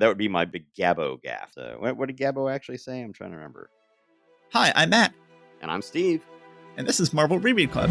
That would be my big Gabbo gaff. What did Gabbo actually say? I'm trying to remember. Hi, I'm Matt. And I'm Steve. And this is Marvel Reread Club.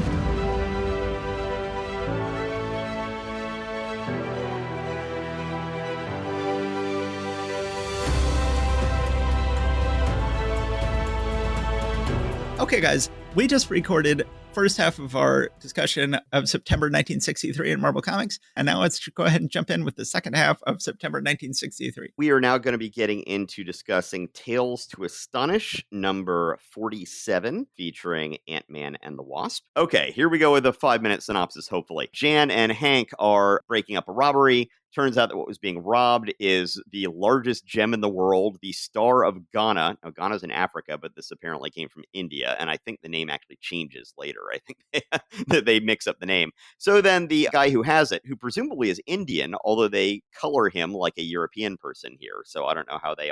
Okay, guys, we just recorded first half of our discussion of September 1963 in Marvel Comics, and now let's go ahead and jump in with the second half of September 1963. We are now going to be getting into discussing Tales to Astonish, number 47, featuring Ant-Man and the Wasp. Okay, here we go with a 5-minute synopsis, hopefully. Jan and Hank are breaking up a robbery. Turns out that what was being robbed is the largest gem in the world, the Star of Ghana. Now, Ghana's in Africa, but this apparently came from India, and I think the name actually changes later. I think that they mix up the name. So then the guy who has it, who presumably is Indian, although they color him like a European person here, so I don't know how they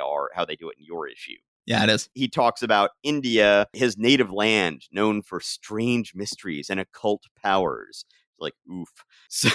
do it in your issue. Yeah, it is. He talks about India, his native land, known for strange mysteries and occult powers. Like, oof. So,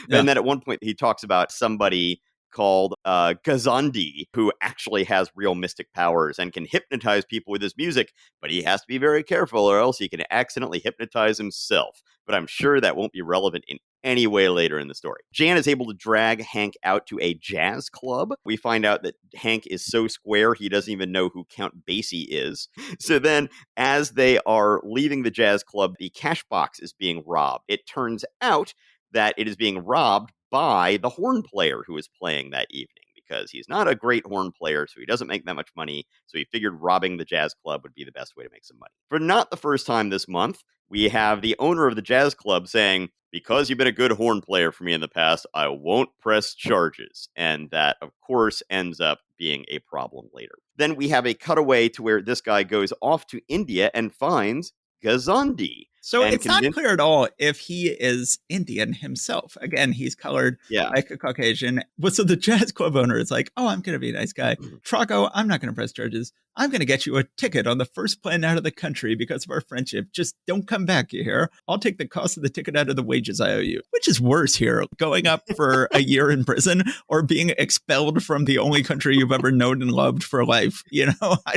and then at one point he talks about somebody called Gazandi, who actually has real mystic powers and can hypnotize people with his music, but he has to be very careful or else he can accidentally hypnotize himself. But I'm sure that won't be relevant in any way later in the story. Jan is able to drag Hank out to a jazz club. We find out that Hank is so square he doesn't even know who Count Basie is. So then, as they are leaving the jazz club, the cash box is being robbed. It turns out that it is being robbed by the horn player who is playing that evening, because he's not a great horn player, so he doesn't make that much money. So he figured robbing the jazz club would be the best way to make some money. For not the first time this month, we have the owner of the jazz club saying, because you've been a good horn player for me in the past, I won't press charges. And that, of course, ends up being a problem later. Then we have a cutaway to where this guy goes off to India and finds Gazandi. So it's not clear at all if he is Indian himself. Again, he's colored like a Caucasian. But so the jazz club owner is like, oh, I'm going to be a nice guy. Trago, I'm not going to press charges. I'm going to get you a ticket on the first plane out of the country because of our friendship. Just don't come back, you hear? I'll take the cost of the ticket out of the wages I owe you. Which is worse here, going up for a year in prison or being expelled from the only country you've ever known and loved for life? You know, I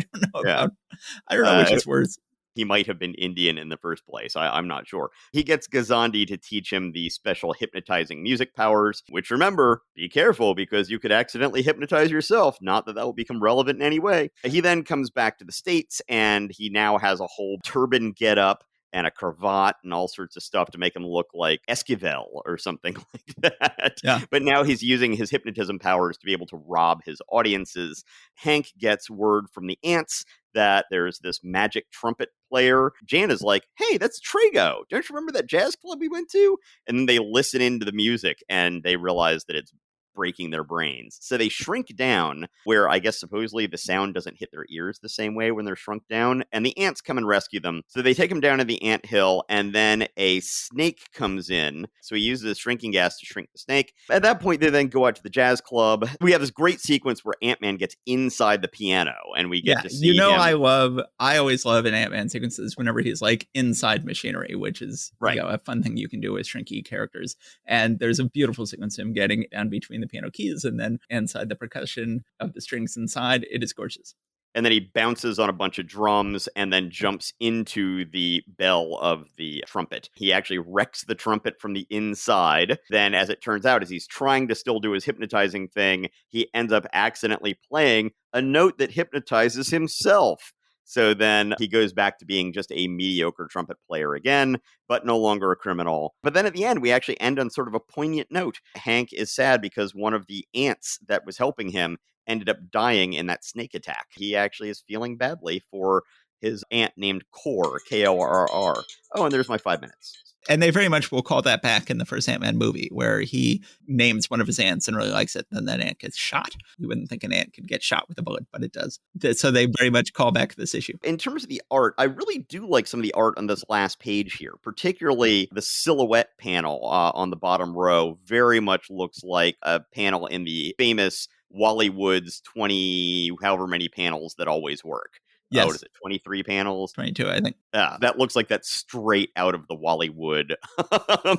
don't know which is worse. He might have been Indian in the first place. I'm not sure. He gets Gazandi to teach him the special hypnotizing music powers, which, remember, be careful because you could accidentally hypnotize yourself. Not that that will become relevant in any way. He then comes back to the States, and he now has a whole turban getup and a cravat and all sorts of stuff to make him look like Esquivel or something like that. Yeah. But now he's using his hypnotism powers to be able to rob his audiences. Hank gets word from the ants that there's this magic trumpet player. Jan is like, hey, that's Trago. Don't you remember that jazz club we went to? And then they listen into the music and they realize that it's breaking their brains. So they shrink down where I guess supposedly the sound doesn't hit their ears the same way when they're shrunk down, and the ants come and rescue them. So they take them down to the ant hill, and then a snake comes in. So he uses shrinking gas to shrink the snake. At that point, they then go out to the jazz club. We have this great sequence where Ant-Man gets inside the piano, and we get to see him. I always love in Ant-Man sequences whenever he's like inside machinery, which is a fun thing you can do with shrinky characters. And there's a beautiful sequence of him getting down between the piano keys and then inside the percussion of the strings inside. It is gorgeous. And then he bounces on a bunch of drums and then jumps into the bell of the trumpet. He actually wrecks the trumpet from the inside. Then, as it turns out, as he's trying to still do his hypnotizing thing, he ends up accidentally playing a note that hypnotizes himself. So then he goes back to being just a mediocre trumpet player again, but no longer a criminal. But then at the end, we actually end on sort of a poignant note. Hank is sad because one of the ants that was helping him ended up dying in that snake attack. He actually is feeling badly for his ant named Korr, Korrr. Oh, and there's my 5 minutes. And they very much will call that back in the first Ant-Man movie, where he names one of his ants and really likes it. And then that ant gets shot. You wouldn't think an ant could get shot with a bullet, but it does. So they very much call back this issue. In terms of the art, I really do like some of the art on this last page here, particularly the silhouette panel on the bottom row. Very much looks like a panel in the famous Wally Woods 20, however many panels that always work. Yes. What is it, 23 panels? 22, I think. That looks like that's straight out of the Wally-Wood I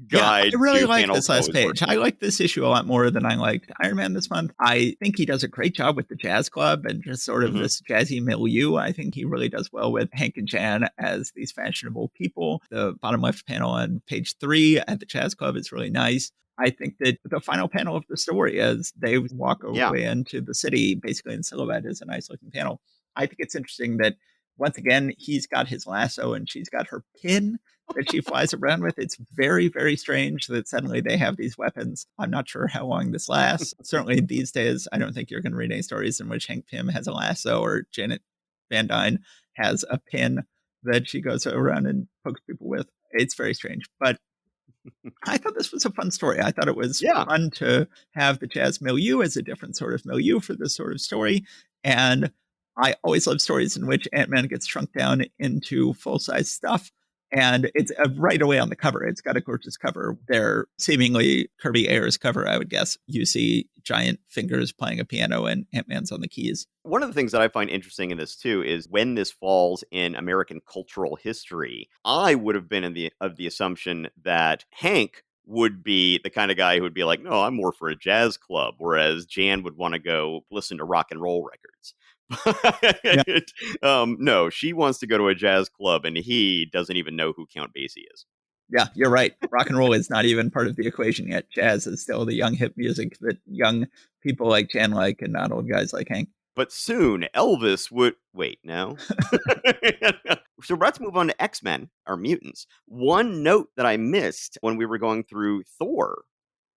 guide really to like panels this last page. I like this issue a lot more than I liked Iron Man this month. I think he does a great job with the jazz club and just sort of this jazzy milieu. I think he really does well with Hank and Jan as these fashionable people. The bottom left panel on page 3 at the jazz club is really nice. I think that the final panel of the story, as they walk away into the city, basically in silhouette, is a nice looking panel. I think it's interesting that once again, he's got his lasso and she's got her pin that she flies around with. It's very, very strange that suddenly they have these weapons. I'm not sure how long this lasts. Certainly these days, I don't think you're going to read any stories in which Hank Pym has a lasso or Janet Van Dyne has a pin that she goes around and pokes people with. It's very strange. But I thought this was a fun story. I thought it was fun to have the jazz milieu as a different sort of milieu for this sort of story. And I always love stories in which Ant-Man gets shrunk down into full-size stuff. And it's right away on the cover. It's got a gorgeous cover. Their seemingly Kirby Ayers cover, I would guess. You see giant fingers playing a piano and Ant-Man's on the keys. One of the things that I find interesting in this, too, is when this falls in American cultural history, I would have been of the assumption that Hank would be the kind of guy who would be like, no, I'm more for a jazz club, whereas Jan would want to go listen to rock and roll records. No, she wants to go to a jazz club, and he doesn't even know who Count Basie is. Yeah, you're right. Rock and roll is not even part of the equation yet. Jazz is still the young hip music that young people like Jan like and not old guys like Hank. But soon, Elvis would... Wait, no? So let's move on to X-Men, or mutants. One note that I missed when we were going through Thor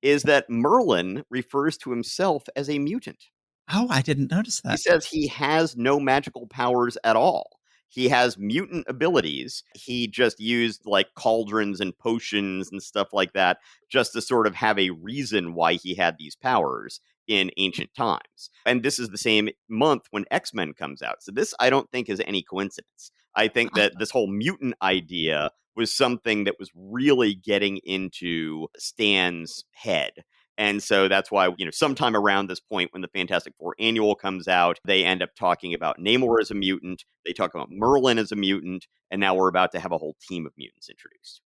is that Merlin refers to himself as a mutant. Oh, I didn't notice that. He says he has no magical powers at all. He has mutant abilities. He just used like cauldrons and potions and stuff like that just to sort of have a reason why he had these powers in ancient times. And this is the same month when X-Men comes out. So this, I don't think, is any coincidence. I think that this whole mutant idea was something that was really getting into Stan's head. And so that's why, sometime around this point when the Fantastic Four annual comes out, they end up talking about Namor as a mutant. They talk about Merlin as a mutant. And now we're about to have a whole team of mutants introduced.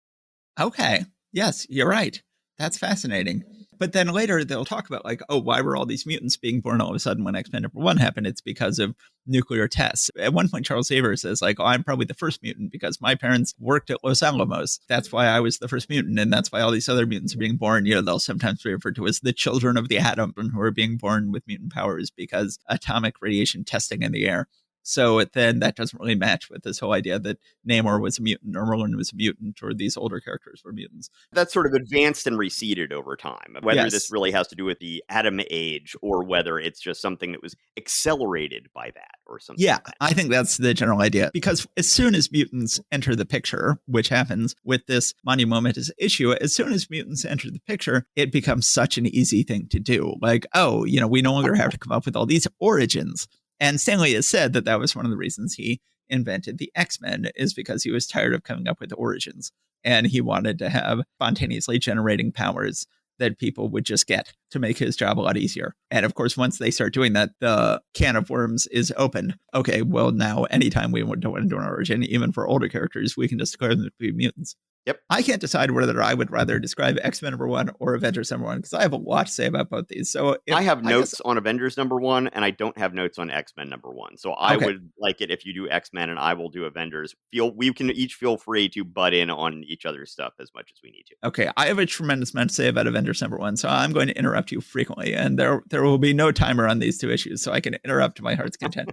Okay. Yes, you're right. That's fascinating. But then later they'll talk about why were all these mutants being born all of a sudden when X-Men #1 happened? It's because of nuclear tests. At one point, Charles Xavier says I'm probably the first mutant because my parents worked at Los Alamos. That's why I was the first mutant. And that's why all these other mutants are being born. They'll sometimes be referred to as the children of the atom who are being born with mutant powers because atomic radiation testing in the air. So then that doesn't really match with this whole idea that Namor was a mutant or Merlin was a mutant or these older characters were mutants. That's sort of advanced and receded over time. Whether this really has to do with the atom age or whether it's just something that was accelerated by that or something. Yeah, I think that's the general idea. Because as soon as mutants enter the picture, which happens with this monumentous issue, as soon as mutants enter the picture, it becomes such an easy thing to do. We no longer have to come up with all these origins. And Stanley has said that was one of the reasons he invented the X-Men is because he was tired of coming up with origins. And he wanted to have spontaneously generating powers that people would just get to make his job a lot easier. And of course, once they start doing that, the can of worms is opened. Okay, well, now anytime we don't want to do an origin, even for older characters, we can just declare them to be mutants. Yep. I can't decide whether I would rather describe X-Men #1 or Avengers #1 because I have a lot to say about both these. So I have notes on Avengers #1 and I don't have notes on X-Men #1. So I would like it if you do X-Men and I will do Avengers. We can each feel free to butt in on each other's stuff as much as we need to. Okay, I have a tremendous amount to say about Avengers #1, so I'm going to interrupt you frequently, and there will be no timer on these two issues, so I can interrupt to my heart's content.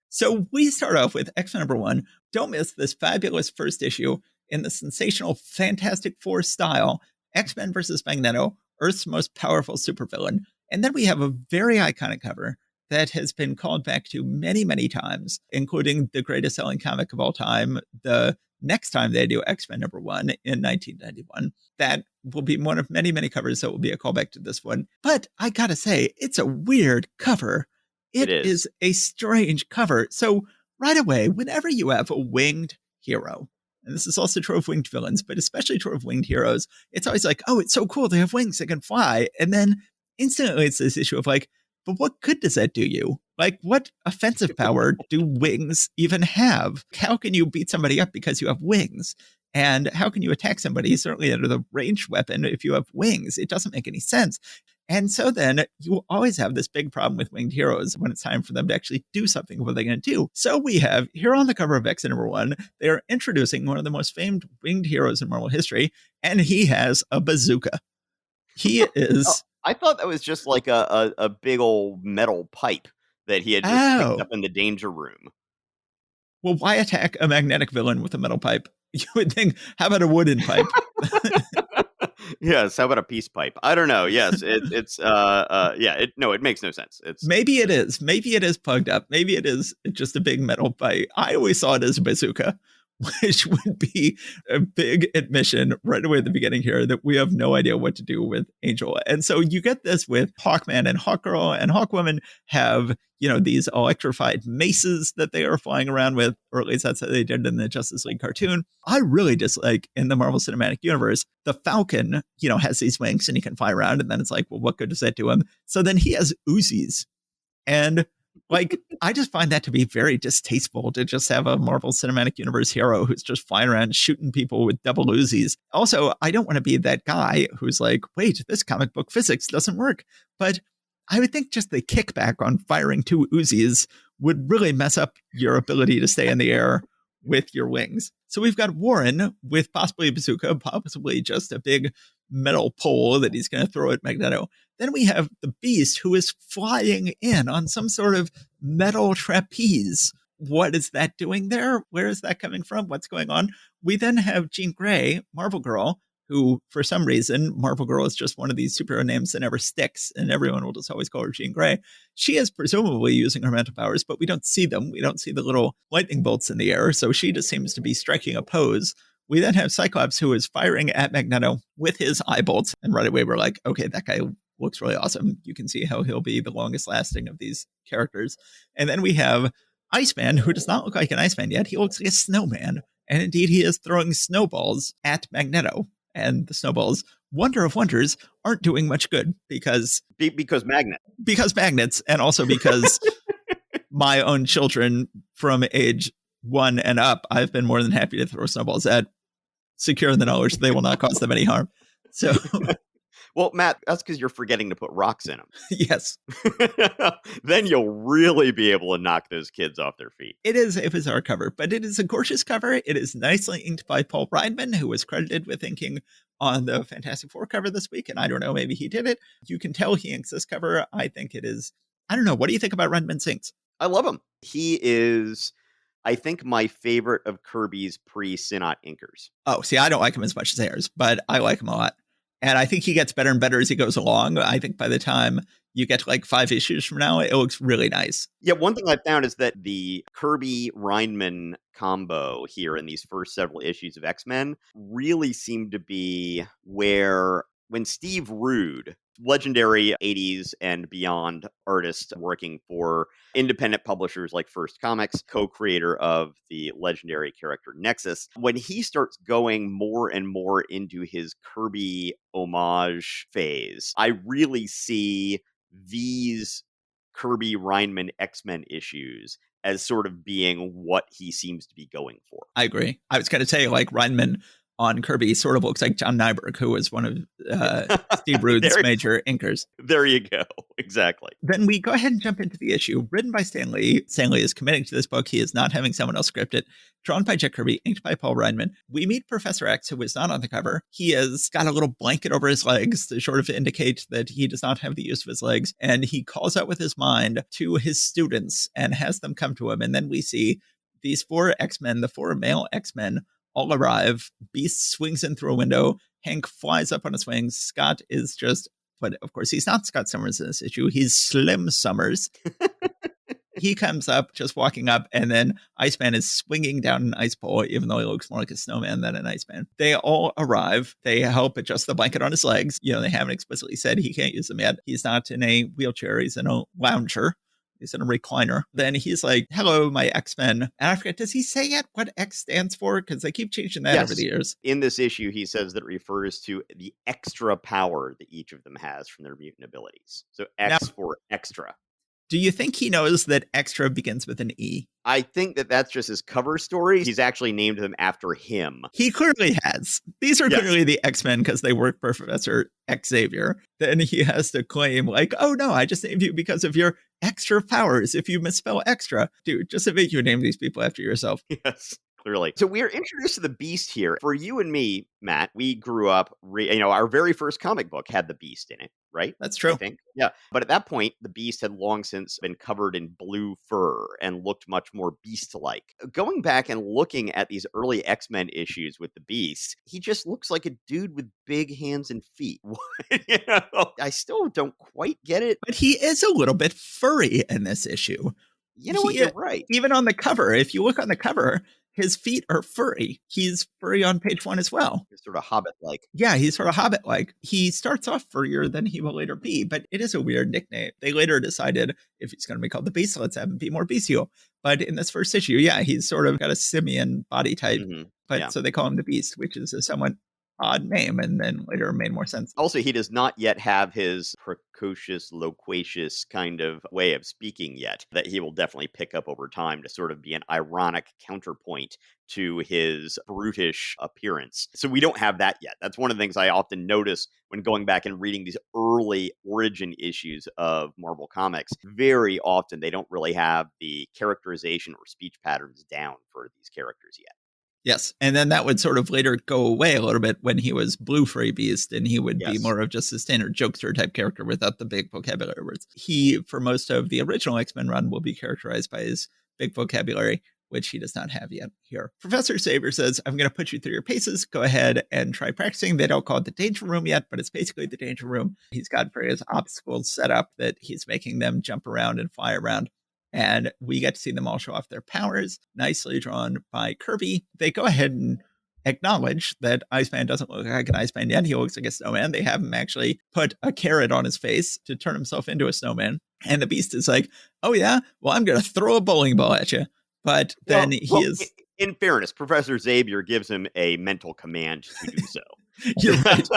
So we start off with X-Men #1. Don't miss this fabulous first issue in the sensational Fantastic Four style, X-Men versus Magneto, Earth's most powerful supervillain. And then we have a very iconic cover that has been called back to many, many times, including the greatest selling comic of all time, the next time they do X-Men #1 in 1991. That will be one of many, many covers that will be a callback to this one. But I gotta say, it's a weird cover. It is a strange cover. So right away, whenever you have a winged hero, and this is also true of winged villains, but especially true of winged heroes, it's always oh, it's so cool. They have wings. They can fly. And then instantly it's this issue of but what good does that do you? Like, what offensive power do wings even have? How can you beat somebody up because you have wings? And how can you attack somebody, certainly under the ranged weapon, if you have wings? It doesn't make any sense. And so then you always have this big problem with winged heroes when it's time for them to actually do something. What are they going to do? So we have here on the cover of X #1, they are introducing one of the most famed winged heroes in Marvel history, and he has a bazooka. He is. I thought that was just like a big old metal pipe that he had just picked up in the danger room. Well, why attack a magnetic villain with a metal pipe? You would think, how about a wooden pipe? Yes, how about a peace pipe? I don't know. Yes, it's it makes no sense. Maybe it is. Maybe it is plugged up. Maybe it is just a big metal pipe. I always saw it as a bazooka, which would be a big admission right away at the beginning here that we have no idea what to do with Angel. And so you get this with Hawkman and Hawkgirl, and Hawkwoman have, these electrified maces that they are flying around with, or at least that's how they did in the Justice League cartoon. I really dislike in the Marvel Cinematic Universe, the Falcon, has these wings and he can fly around, and then it's like, well, what good does that do him? So then he has Uzis. And I just find that to be very distasteful to just have a Marvel Cinematic Universe hero who's just flying around shooting people with double Uzis. Also, I don't want to be that guy who's like, wait, this comic book physics doesn't work. But I would think just the kickback on firing 2 Uzis would really mess up your ability to stay in the air with your wings. So we've got Warren with possibly a bazooka, possibly just a big metal pole that he's going to throw at Magneto. Then we have the Beast, who is flying in on some sort of metal trapeze. What is that doing there? Where is that coming from? What's going on? We then have Jean Grey, Marvel Girl, who, for some reason, Marvel Girl is just one of these superhero names that never sticks, and everyone will just always call her Jean Grey. She is presumably using her mental powers, but we don't see them. We don't see the little lightning bolts in the air, so she just seems to be striking a pose. We then have Cyclops, who is firing at Magneto with his eye bolts, and right away we're like, okay, that guy looks really awesome. You can see how he'll be the longest lasting of these characters. And then we have Iceman, who does not look like an Iceman yet. He looks like a snowman. And indeed, he is throwing snowballs at Magneto. And the snowballs, wonder of wonders, aren't doing much good because magnets. Because magnets, and also because my own children from age 1 and up, I've been more than happy to throw snowballs at, secure in the knowledge they will not cause them any harm. So... Well, Matt, that's because you're forgetting to put rocks in them. Yes. Then you'll really be able to knock those kids off their feet. It is a bizarre cover, but it is a gorgeous cover. It is nicely inked by Paul Reidman, who was credited with inking on the Fantastic Four cover this week. And I don't know, maybe he did it. You can tell he inks this cover. I think it is, I don't know. What do you think about Reidman's inks? I love him. He is, I think, my favorite of Kirby's pre-Sinnott inkers. Oh, see, I don't like him as much as theirs, but I like him a lot. And I think he gets better and better as he goes along. I think by the time you get to like 5 issues from now, it looks really nice. Yeah, one thing I found is that the Kirby-Reidman combo here in these first several issues of X-Men really seemed to be where when Steve Rude, legendary 80s and beyond artist working for independent publishers like First Comics, co-creator of the legendary character Nexus, when he starts going more and more into his Kirby homage phase, I really see these Kirby Reidman X-Men issues as sort of being what he seems to be going for. I agree. I was going to say, like, Reidman on Kirby sort of looks like John Nyberg, who was one of Steve Rude's major inkers. There you go. Exactly. Then we go ahead and jump into the issue. Written by Stan Lee. Stan Lee is committing to this book. He is not having someone else script it. Drawn by Jack Kirby, inked by Paul Reidman. We meet Professor X, who is not on the cover. He has got a little blanket over his legs to sort of indicate that he does not have the use of his legs. And he calls out with his mind to his students and has them come to him. And then we see these 4 X-Men, the 4 male X-Men, all arrive. Beast swings in through a window. Hank flies up on his wings. Scott is just, but of course, he's not Scott Summers in this issue. He's Slim Summers. He comes up, just walking up, and then Iceman is swinging down an ice pole, even though he looks more like a snowman than an Iceman. They all arrive. They help adjust the blanket on his legs. They haven't explicitly said he can't use them yet. He's not in a wheelchair. He's in a lounger. He's in a recliner. Then he's like, hello, my X-Men. And I forget, does he say yet what X stands for? Because they keep changing that over the years. In this issue, he says that it refers to the extra power that each of them has from their mutant abilities. So X for extra. Do you think he knows that Extra begins with an E? I think that that's just his cover story. He's actually named them after him. He clearly has. These are clearly the X-Men because they work for Professor Xavier. Then he has to claim like, oh no, I just named you because of your extra powers. If you misspell extra, dude, just to make you name these people after yourself. Yes. Clearly. So we are introduced to the Beast here. For you and me, Matt, we grew up, our very first comic book had the Beast in it, right? That's true. I think. Yeah. But at that point, the Beast had long since been covered in blue fur and looked much more Beast-like. Going back and looking at these early X-Men issues with the Beast, he just looks like a dude with big hands and feet. I still don't quite get it. But he is a little bit furry in this issue. You know what? You're right. Even on the cover, if you look on the cover, his feet are furry. He's furry on page 1 as well. He's sort of Hobbit-like. Yeah, he's sort of Hobbit-like. He starts off furrier than he will later be, but it is a weird nickname. They later decided if he's going to be called the Beast, let's have him be more bestial. But in this first issue, yeah, he's sort of got a simian body type. But so they call him the Beast, which is a somewhat odd name, and then later made more sense. Also, he does not yet have his precocious, loquacious kind of way of speaking yet, that he will definitely pick up over time to sort of be an ironic counterpoint to his brutish appearance. So we don't have that yet. That's one of the things I often notice when going back and reading these early origin issues of Marvel Comics. Very often, they don't really have the characterization or speech patterns down for these characters yet. Yes. And then that would sort of later go away a little bit when he was Blue Furry Beast, and he would be more of just a standard jokester type character without the big vocabulary words. He, for most of the original X-Men run, will be characterized by his big vocabulary, which he does not have yet here. Professor Xavier says, I'm going to put you through your paces. Go ahead and try practicing. They don't call it the danger room yet, but it's basically the danger room. He's got various obstacles set up that he's making them jump around and fly around. And we get to see them all show off their powers, nicely drawn by Kirby. They go ahead and acknowledge that Iceman doesn't look like an Iceman yet. He looks like a snowman. They have him actually put a carrot on his face to turn himself into a snowman. And the Beast is like, oh yeah, well, I'm going to throw a bowling ball at you. But then is... In fairness, Professor Xavier gives him a mental command to do so. You're right.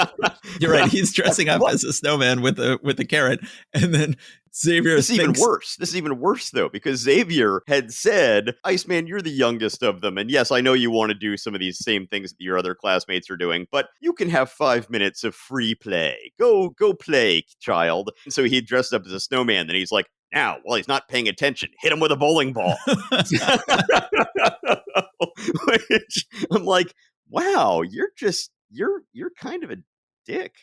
You're right. He's dressing up as a snowman with a carrot, and then Xavier This is even worse. This is even worse, though, because Xavier had said, Iceman, you're the youngest of them, and yes, I know you want to do some of these same things that your other classmates are doing, but you can have 5 minutes of free play. Go play, child. And so he dressed up as a snowman, and he's like, now, while he's not paying attention, hit him with a bowling ball. Which I'm like, wow, you're kind of a dick.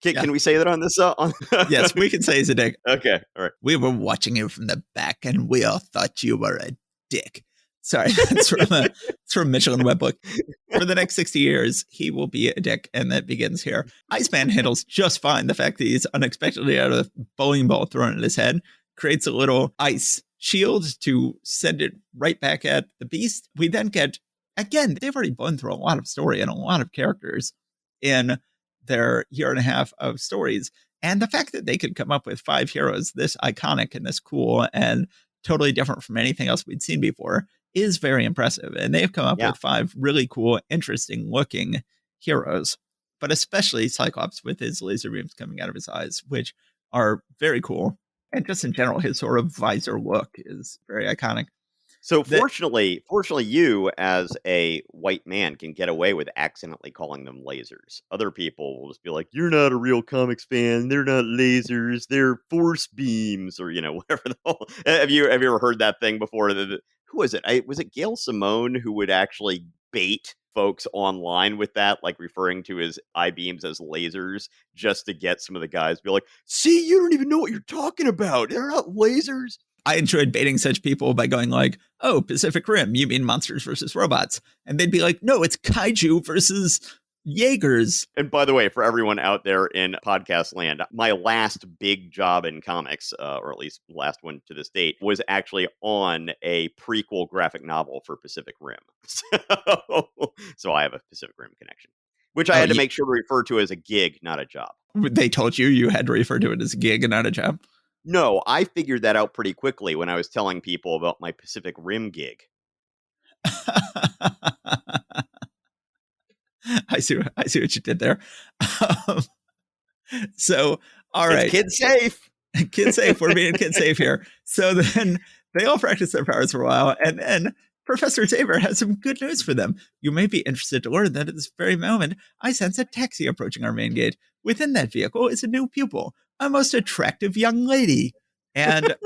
Can we say that on this? Yes, we can say he's a dick. Okay, all right. We were watching you from the back, and we all thought you were a dick. Sorry, it's from Mitchell and Webbook. For the next 60 years, he will be a dick, and that begins here. Iceman handles just fine the fact that he's unexpectedly out of a bowling ball thrown at his head, creates a little ice shield to send it right back at the Beast. We then get, again, they've already gone through a lot of story and a lot of characters in their year and a half of stories. And the fact that they could come up with 5 heroes this iconic and this cool and totally different from anything else we'd seen before is very impressive. And they've come up with 5 really cool, interesting looking heroes, but especially Cyclops with his laser beams coming out of his eyes, which are very cool. And just in general, his sort of visor look is very iconic. So fortunately, you as a white man can get away with accidentally calling them lasers. Other people will just be like, "You're not a real comics fan. They're not lasers. They're force beams," or whatever. Have you ever heard that thing before? Who was it? Was it Gail Simone who would actually bait folks online with that, like referring to his I-beams as lasers, just to get some of the guys to be like, "See, you don't even know what you're talking about. They're not lasers." I enjoyed baiting such people by going like, oh, Pacific Rim, you mean monsters versus robots? And they'd be like, no, it's kaiju versus Jaegers. And by the way, for everyone out there in podcast land, my last big job in comics, or at least last one to this date, was actually on a prequel graphic novel for Pacific Rim. So I have a Pacific Rim connection, which I had to make sure to refer to as a gig, not a job. They told you had to refer to it as a gig and not a job? No, I figured that out pretty quickly when I was telling people about my Pacific Rim gig. I see what you did there. So, all right. Kid safe. Kid safe. We're being kid safe here. So then they all practice their powers for a while. And then Professor Xavier has some good news for them. You may be interested to learn that at this very moment, I sense a taxi approaching our main gate. Within that vehicle is a new pupil, a most attractive young lady. And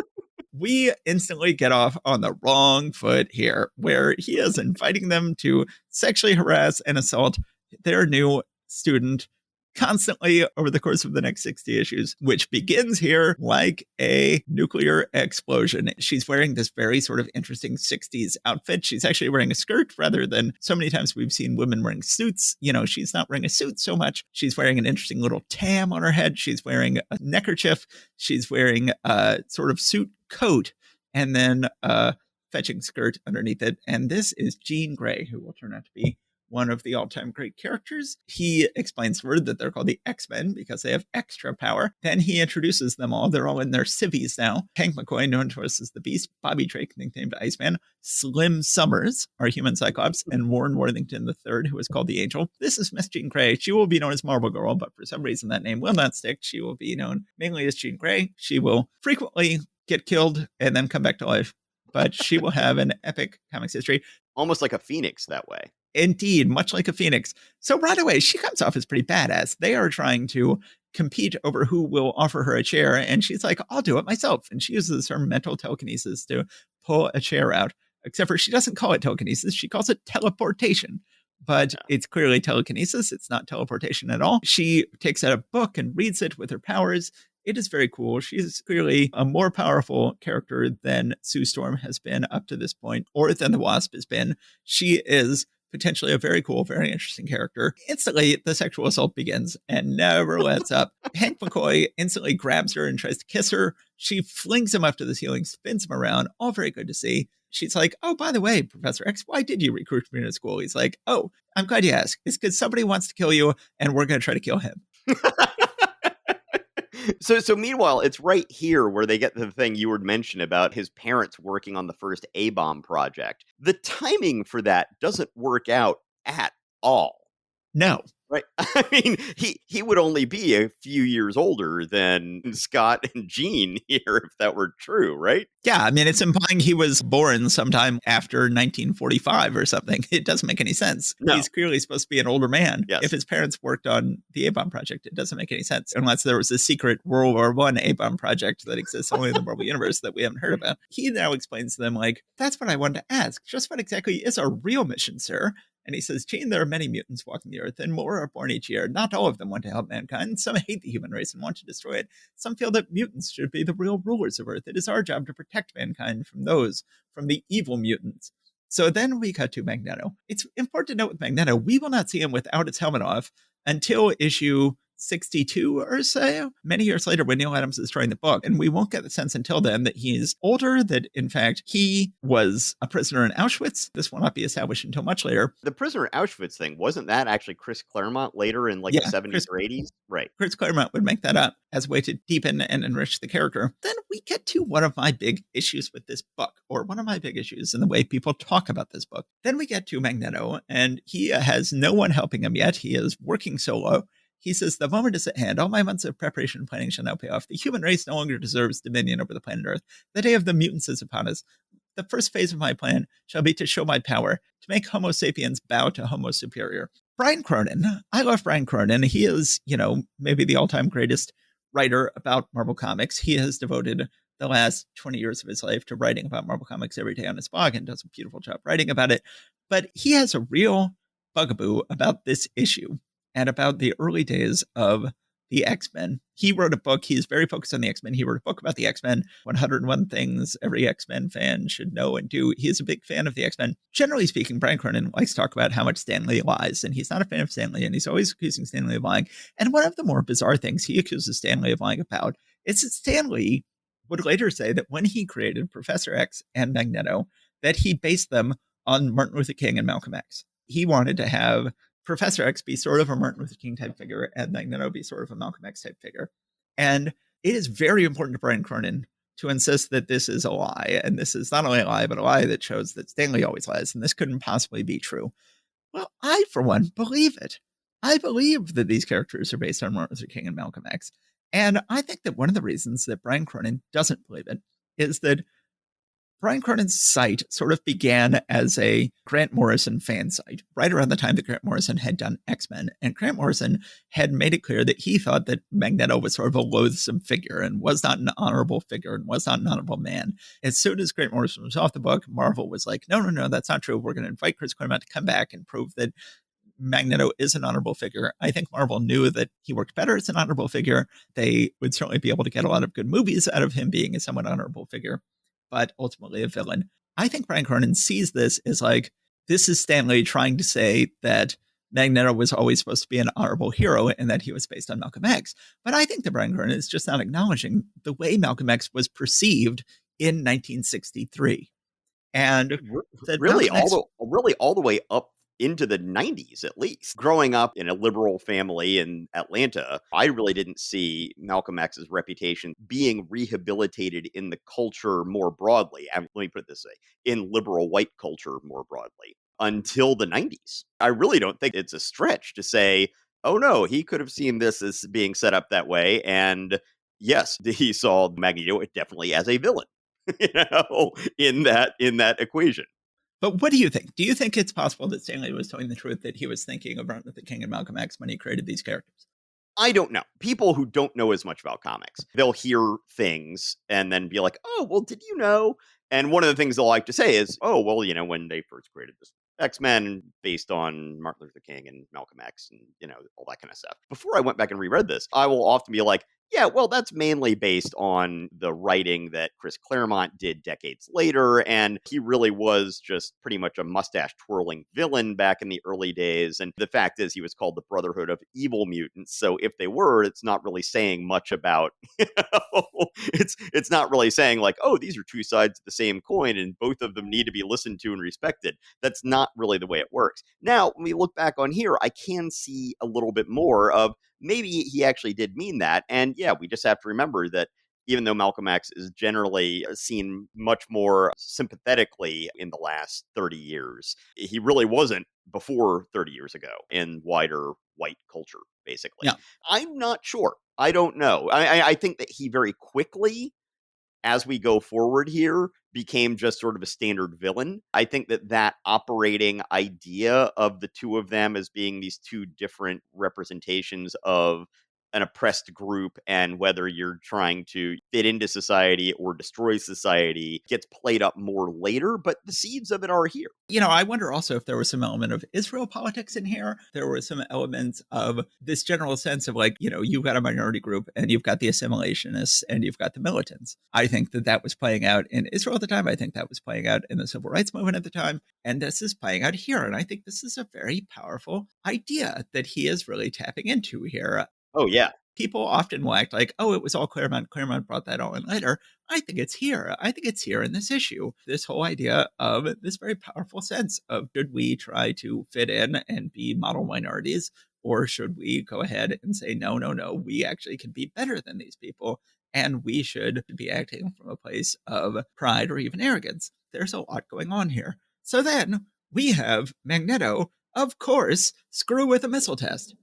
we instantly get off on the wrong foot here, where he is inviting them to sexually harass and assault their new student constantly over the course of the next 60 issues, which begins here like a nuclear explosion. She's wearing this very sort of interesting 60s outfit. She's actually wearing a skirt rather than so many times we've seen women wearing suits. You know, she's not wearing a suit so much. She's wearing an interesting little tam on her head. She's wearing a neckerchief. She's wearing a sort of suit coat and then a fetching skirt underneath it. And this is Jean Grey, who will turn out to be one of the all-time great characters. He explains to her that they're called the X-Men because they have extra power. Then he introduces them all. They're all in their civvies now. Hank McCoy, known to us as the Beast, Bobby Drake, nicknamed Iceman, Slim Summers, our human Cyclops, and Warren Worthington III, who is called the Angel. This is Miss Jean Grey. She will be known as Marvel Girl, but for some reason that name will not stick. She will be known mainly as Jean Grey. She will frequently get killed and then come back to life, but she will have an epic comics history. Almost like a phoenix that way. Indeed, much like a phoenix. So right away, she comes off as pretty badass. They are trying to compete over who will offer her a chair. And she's like, I'll do it myself. And she uses her mental telekinesis to pull a chair out. Except for she doesn't call it telekinesis. She calls it teleportation. But it's clearly telekinesis. It's not teleportation at all. She takes out a book and reads it with her powers. It is very cool. She's clearly a more powerful character than Sue Storm has been up to this point, or than the Wasp has been. She is potentially a very cool, very interesting character. Instantly, the sexual assault begins and never lets up. Hank McCoy instantly grabs her and tries to kiss her. She flings him up to the ceiling, spins him around. All very good to see. She's like, oh, by the way, Professor X, why did you recruit me to school? He's like, oh, I'm glad you asked. It's because somebody wants to kill you, and we're going to try to kill him. So meanwhile, it's right here where they get the thing you were mentioned about his parents working on the first A-bomb project. The timing for that doesn't work out at all. No. Right. I mean, he would only be a few years older than Scott and Jean here, if that were true, right? Yeah, I mean, it's implying he was born sometime after 1945 or something. It doesn't make any sense. No. He's clearly supposed to be an older man. Yes. If his parents worked on the A-bomb project, it doesn't make any sense, unless there was a secret World War I A-bomb project that exists only in the Marvel Universe that we haven't heard about. He now explains to them, like, that's what I wanted to ask. Just what exactly is our real mission, sir? And he says, Jean, there are many mutants walking the earth, and more are born each year. Not all of them want to help mankind. Some hate the human race and want to destroy it. Some feel that mutants should be the real rulers of Earth. It is our job to protect mankind from the evil mutants. So then we cut to Magneto. It's important to note with Magneto, we will not see him without his helmet off until issue 62 or so, many years later when Neil Adams is writing the book. And we won't get the sense until then that he's older, that in fact he was a prisoner in Auschwitz. This will not be established until much later. The prisoner in Auschwitz thing, wasn't that actually Chris Claremont later in the 70s or 80s? Right. Chris Claremont would make that up as a way to deepen and enrich the character. Then we get to one of my big issues with this book, or one of my big issues in the way people talk about this book. Then we get to Magneto, and he has no one helping him yet. He is working solo. He says, the moment is at hand. All my months of preparation and planning shall now pay off. The human race no longer deserves dominion over the planet Earth. The day of the mutants is upon us. The first phase of my plan shall be to show my power, to make Homo sapiens bow to Homo superior. Brian Cronin. I love Brian Cronin. He is, maybe the all-time greatest writer about Marvel Comics. He has devoted the last 20 years of his life to writing about Marvel Comics every day on his blog and does a beautiful job writing about it. But he has a real bugaboo about this issue and about the early days of the X-Men. He wrote a book. He's very focused on the X-Men. He wrote a book about the X-Men, 101 Things Every X-Men Fan Should Know and Do. He is a big fan of the X-Men. Generally speaking, Brian Cronin likes to talk about how much Stan Lee lies, and he's not a fan of Stan Lee, and he's always accusing Stan Lee of lying. And one of the more bizarre things he accuses Stan Lee of lying about is that Stan Lee would later say that when he created Professor X and Magneto, that he based them on Martin Luther King and Malcolm X. He wanted to have Professor X be sort of a Martin Luther King type figure and Magneto be sort of a Malcolm X type figure. And it is very important to Brian Cronin to insist that this is a lie. And this is not only a lie, but a lie that shows that Stan Lee always lies. And this couldn't possibly be true. Well, I, for one, believe it. I believe that these characters are based on Martin Luther King and Malcolm X. And I think that one of the reasons that Brian Cronin doesn't believe it is that Brian Cronin's site sort of began as a Grant Morrison fan site, right around the time that Grant Morrison had done X-Men. And Grant Morrison had made it clear that he thought that Magneto was sort of a loathsome figure and was not an honorable figure and was not an honorable man. As soon as Grant Morrison was off the book, Marvel was like, no, that's not true. We're going to invite Chris Claremont to come back and prove that Magneto is an honorable figure. I think Marvel knew that he worked better as an honorable figure. They would certainly be able to get a lot of good movies out of him being a somewhat honorable figure, but ultimately a villain. I think Brian Cronin sees this as like, this is Stan Lee trying to say that Magneto was always supposed to be an honorable hero and that he was based on Malcolm X. But I think that Brian Cronin is just not acknowledging the way Malcolm X was perceived in 1963. And really all the way up into the 90s, at least. Growing up in a liberal family in Atlanta, I really didn't see Malcolm X's reputation being rehabilitated in the culture more broadly. Let me put it this way, in liberal white culture more broadly, until the 90s. I really don't think it's a stretch to say, oh no, he could have seen this as being set up that way. And yes, he saw Magneto definitely as a villain, in that equation. But what do you think? Do you think it's possible that Stan Lee was telling the truth, that he was thinking of Martin Luther King and Malcolm X when he created these characters? I don't know. People who don't know as much about comics, they'll hear things and then be like, oh, well, did you know? And one of the things they'll like to say is, oh, well, when they first created this X-Men based on Martin Luther King and Malcolm X and, all that kind of stuff. Before I went back and reread this, I will often be like, yeah, well, that's mainly based on the writing that Chris Claremont did decades later, and he really was just pretty much a mustache-twirling villain back in the early days, and the fact is he was called the Brotherhood of Evil Mutants, so if they were, it's not really saying much about, it's not really saying like, oh, these are two sides of the same coin, and both of them need to be listened to and respected. That's not really the way it works. Now, when we look back on here, I can see a little bit more of maybe he actually did mean that. And yeah, we just have to remember that even though Malcolm X is generally seen much more sympathetically in the last 30 years, he really wasn't before 30 years ago in wider white culture, basically. Yeah. I'm not sure. I don't know. I think that he very quickly, as we go forward here, became just sort of a standard villain. I think that operating idea of the two of them as being these two different representations of an oppressed group and whether you're trying to fit into society or destroy society gets played up more later, but the seeds of it are here. I wonder also if there was some element of Israel politics in here. There were some elements of this general sense of like, you've got a minority group and you've got the assimilationists and you've got the militants. I think that was playing out in Israel at the time. I think that was playing out in the civil rights movement at the time. And this is playing out here. And I think this is a very powerful idea that he is really tapping into here. Oh, yeah. People often will act like, oh, it was all Claremont. Claremont brought that all in later. I think it's here. I think it's here in this issue. This whole idea of this very powerful sense of, should we try to fit in and be model minorities? Or should we go ahead and say, no, we actually can be better than these people. And we should be acting from a place of pride or even arrogance. There's a lot going on here. So then we have Magneto, of course, screw with a missile test.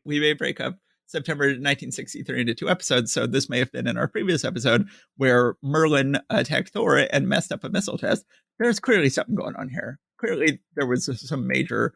We may break up September 1963 into two episodes, so this may have been in our previous episode where Merlin attacked Thor and messed up a missile test. There's clearly something going on here. Clearly, there was some major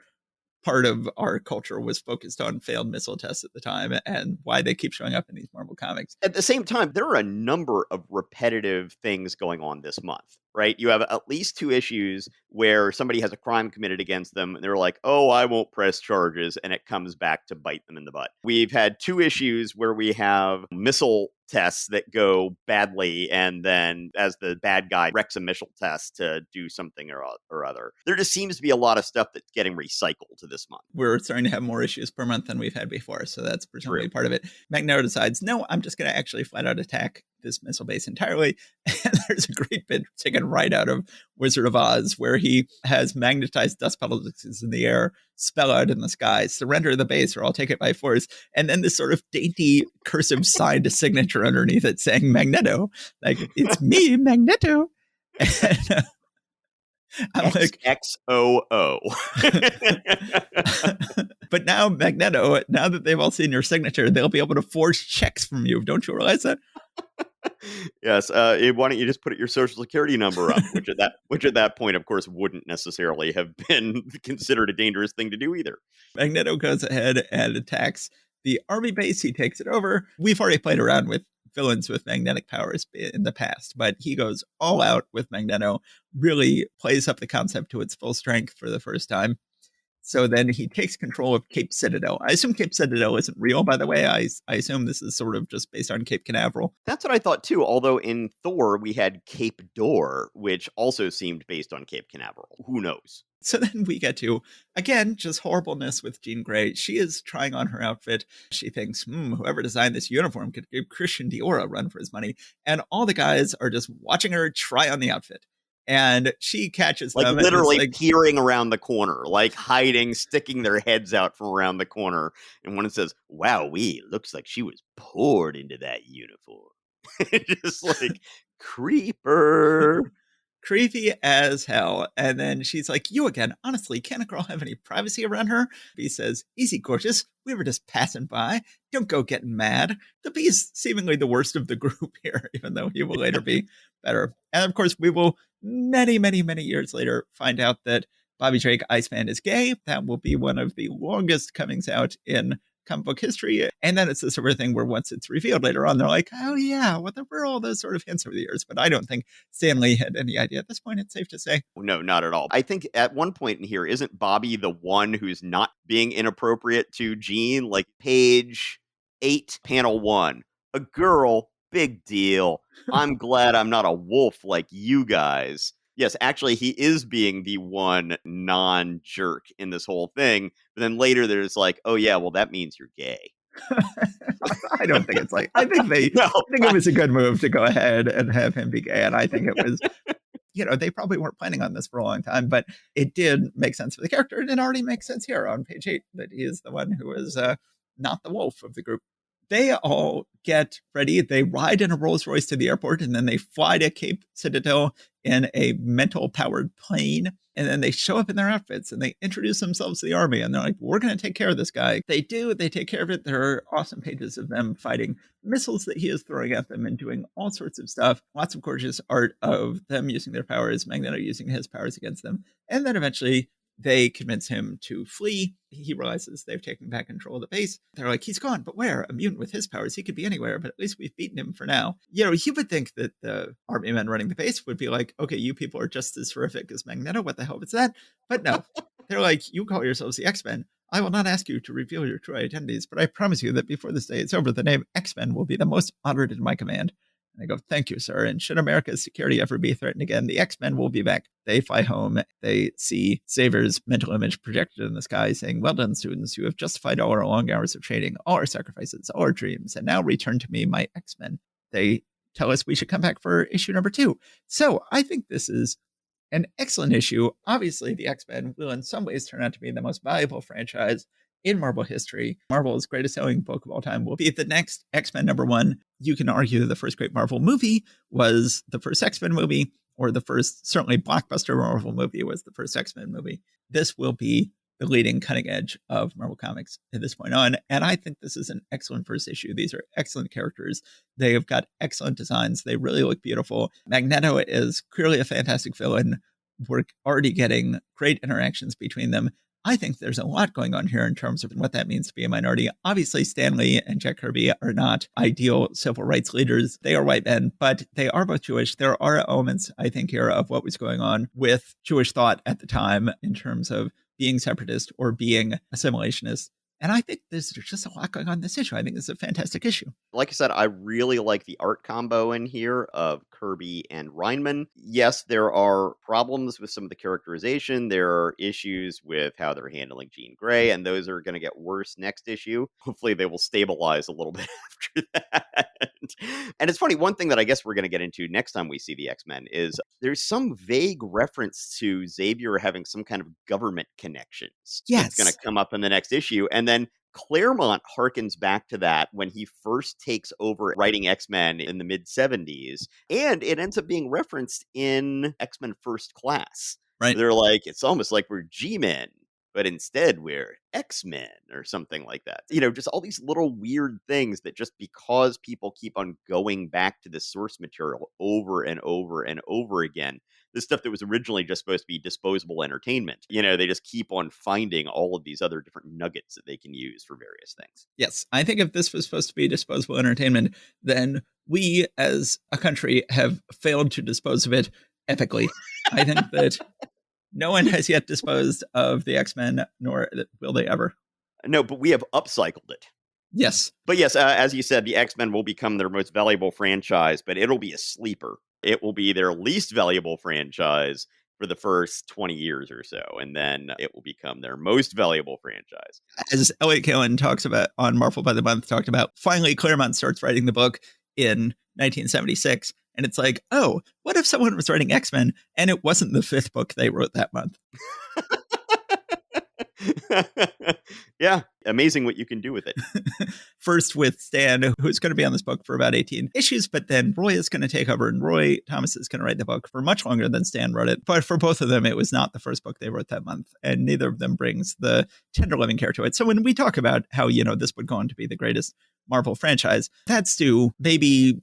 part of our culture was focused on failed missile tests at the time and why they keep showing up in these Marvel comics. At the same time, there are a number of repetitive things going on this month, right? You have at least two issues where somebody has a crime committed against them and they're like, oh, I won't press charges, and it comes back to bite them in the butt. We've had two issues where we have missile tests that go badly, and then as the bad guy wrecks a missile test to do something or other. There just seems to be a lot of stuff that's getting recycled to this month. We're starting to have more issues per month than we've had before, so that's presumably part of it. Magneto decides, no, I'm just going to actually flat out attack this missile base entirely. And there's a great bit taken right out of Wizard of Oz where he has magnetized dust particles in the air, spell out in the sky, surrender the base or I'll take it by force. And then this sort of dainty cursive signed signature underneath it saying Magneto, like, it's me, Magneto. And, I'm like XOO. But now Magneto, now that they've all seen your signature, they'll be able to forge checks from you. Don't you realize that? Yes. Why don't you just put your social security number up? Which at that point, of course, wouldn't necessarily have been considered a dangerous thing to do either. Magneto goes ahead and attacks the army base. He takes it over. We've already played around with villains with magnetic powers in the past, but he goes all out with Magneto, really plays up the concept to its full strength for the first time. So then he takes control of Cape Citadel. I assume Cape Citadel isn't real, by the way. I assume this is sort of just based on Cape Canaveral. That's what I thought too, although in Thor we had Cape Door, which also seemed based on Cape Canaveral. Who knows? So then we get to, again, just horribleness with Jean Grey. She is trying on her outfit. She thinks, whoever designed this uniform could give Christian Dior a run for his money. And all the guys are just watching her try on the outfit. And she catches them. Literally peering around the corner, like hiding, sticking their heads out from around the corner. And one says, "Wowee, looks like she was poured into that uniform." Just like, creeper. Creepy as hell. And then she's like, "You again. Honestly, can't a girl have any privacy around her?" He says, "Easy, gorgeous. We were just passing by. Don't go getting mad." The Bee is seemingly the worst of the group here, even though he will later be better. And of course, we will many, many, many years later find out that Bobby Drake Iceman is gay. That will be one of the longest comings out in comic book history. And then it's the sort of thing where once it's revealed later on, they're like, "Oh yeah, well, there were all those sort of hints over the years." But I don't think Stan Lee had any idea at this point, it's safe to say. No, not at all. I think at one point in here, isn't Bobby the one who's not being inappropriate to Jean? Like page 8, panel 1. A girl, big deal. I'm glad I'm not a wolf like you guys. Yes, actually, he is being the one non-jerk in this whole thing. But then later there's like, oh, yeah, well, that means you're gay. I don't think it's like, I think it was a good move to go ahead and have him be gay. And I think it was, they probably weren't planning on this for a long time, but it did make sense for the character. And it already makes sense here on page 8 that he is the one who is not the wolf of the group. They all get ready. They ride in a Rolls Royce to the airport, and then they fly to Cape Citadel in a mental-powered plane. And then they show up in their outfits, and they introduce themselves to the army. And they're like, "We're going to take care of this guy." They do. They take care of it. There are awesome pages of them fighting missiles that he is throwing at them and doing all sorts of stuff. Lots of gorgeous art of them using their powers, Magneto using his powers against them. And then eventually they convince him to flee. He realizes they've taken back control of the base. They're like, "He's gone, but where? Immune with his powers. He could be anywhere, but at least we've beaten him for now." You would think that the army men running the base would be like, "Okay, you people are just as horrific as Magneto. What the hell was that?" But no, they're like, "You call yourselves the X-Men. I will not ask you to reveal your true identities, but I promise you that before this day is over, the name X-Men will be the most honored in my command." And I go, "Thank you, sir. And should America's security ever be threatened again, the X-Men will be back." They fly home. They see Xavier's mental image projected in the sky saying, "Well done, students. You have justified all our long hours of training, all our sacrifices, all our dreams. And now return to me, my X-Men." They tell us we should come back for issue number 2. So I think this is an excellent issue. Obviously, the X-Men will in some ways turn out to be the most valuable franchise in Marvel history. Marvel's greatest selling book of all time will be the next X-Men #1. You can argue the first great Marvel movie was the first X-Men movie, or the first, certainly blockbuster Marvel movie was the first X-Men movie. This will be the leading cutting edge of Marvel Comics at this point on. And I think this is an excellent first issue. These are excellent characters. They have got excellent designs. They really look beautiful. Magneto is clearly a fantastic villain. We're already getting great interactions between them. I think there's a lot going on here in terms of what that means to be a minority. Obviously, Stan Lee and Jack Kirby are not ideal civil rights leaders. They are white men, but they are both Jewish. There are elements, I think, here of what was going on with Jewish thought at the time in terms of being separatist or being assimilationist. And I think there's just a lot going on in this issue. I think it's a fantastic issue. Like I said, I really like the art combo in here of Kirby and Reinman. Yes, there are problems with some of the characterization. There are issues with how they're handling Jean Grey, and those are going to get worse next issue. Hopefully they will stabilize a little bit after that. And it's funny, one thing that I guess we're going to get into next time we see the X-Men is there's some vague reference to Xavier having some kind of government connections. Yes. It's going to come up in the next issue. And then Claremont harkens back to that when he first takes over writing X-Men in the mid-70s. And it ends up being referenced in X-Men First Class. Right. They're like, it's almost like we're G-Men. but instead we're X-Men or something like that. Just all these little weird things that just because people keep on going back to the source material over and over and over again, this stuff that was originally just supposed to be disposable entertainment, they just keep on finding all of these other different nuggets that they can use for various things. Yes, I think if this was supposed to be disposable entertainment, then we as a country have failed to dispose of it epically. I think that no one has yet disposed of the X-Men, nor will they ever. No, but we have upcycled it. Yes. But yes, as you said, the X-Men will become their most valuable franchise, but it'll be a sleeper. It will be their least valuable franchise for the first 20 years or so, and then it will become their most valuable franchise. As Elliot Kalan talks about on Marvel by the Month, talked about, finally Claremont starts writing the book in 1976. And it's like, oh, what if someone was writing X-Men and it wasn't the 5th book they wrote that month? Yeah, amazing what you can do with it. First with Stan, who's going to be on this book for about 18 issues, but then Roy is going to take over, and Roy Thomas is going to write the book for much longer than Stan wrote it. But for both of them, it was not the first book they wrote that month, and neither of them brings the tender loving care to it. So when we talk about how, this would go on to be the greatest Marvel franchise, that's due maybe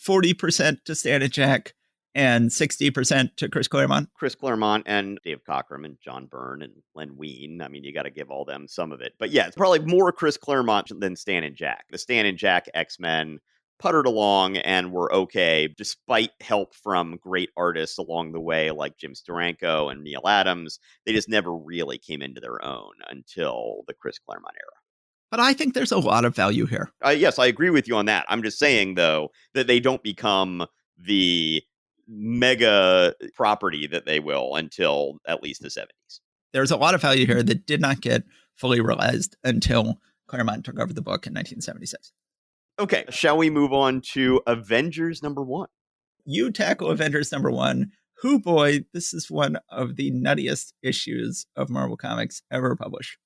40% to Stan and Jack and 60% to Chris Claremont. Chris Claremont and Dave Cockrum and John Byrne and Len Wein. I mean, you got to give all them some of it. But yeah, it's probably more Chris Claremont than Stan and Jack. The Stan and Jack X-Men puttered along and were okay, despite help from great artists along the way, like Jim Steranko and Neil Adams. They just never really came into their own until the Chris Claremont era. But I think there's a lot of value here. Yes, I agree with you on that. I'm just saying, though, that they don't become the mega property that they will until at least the 70s. There's a lot of value here that did not get fully realized until Claremont took over the book in 1976. Okay, shall we move on to Avengers #1? You tackle Avengers #1. Who boy, this is one of the nuttiest issues of Marvel Comics ever published.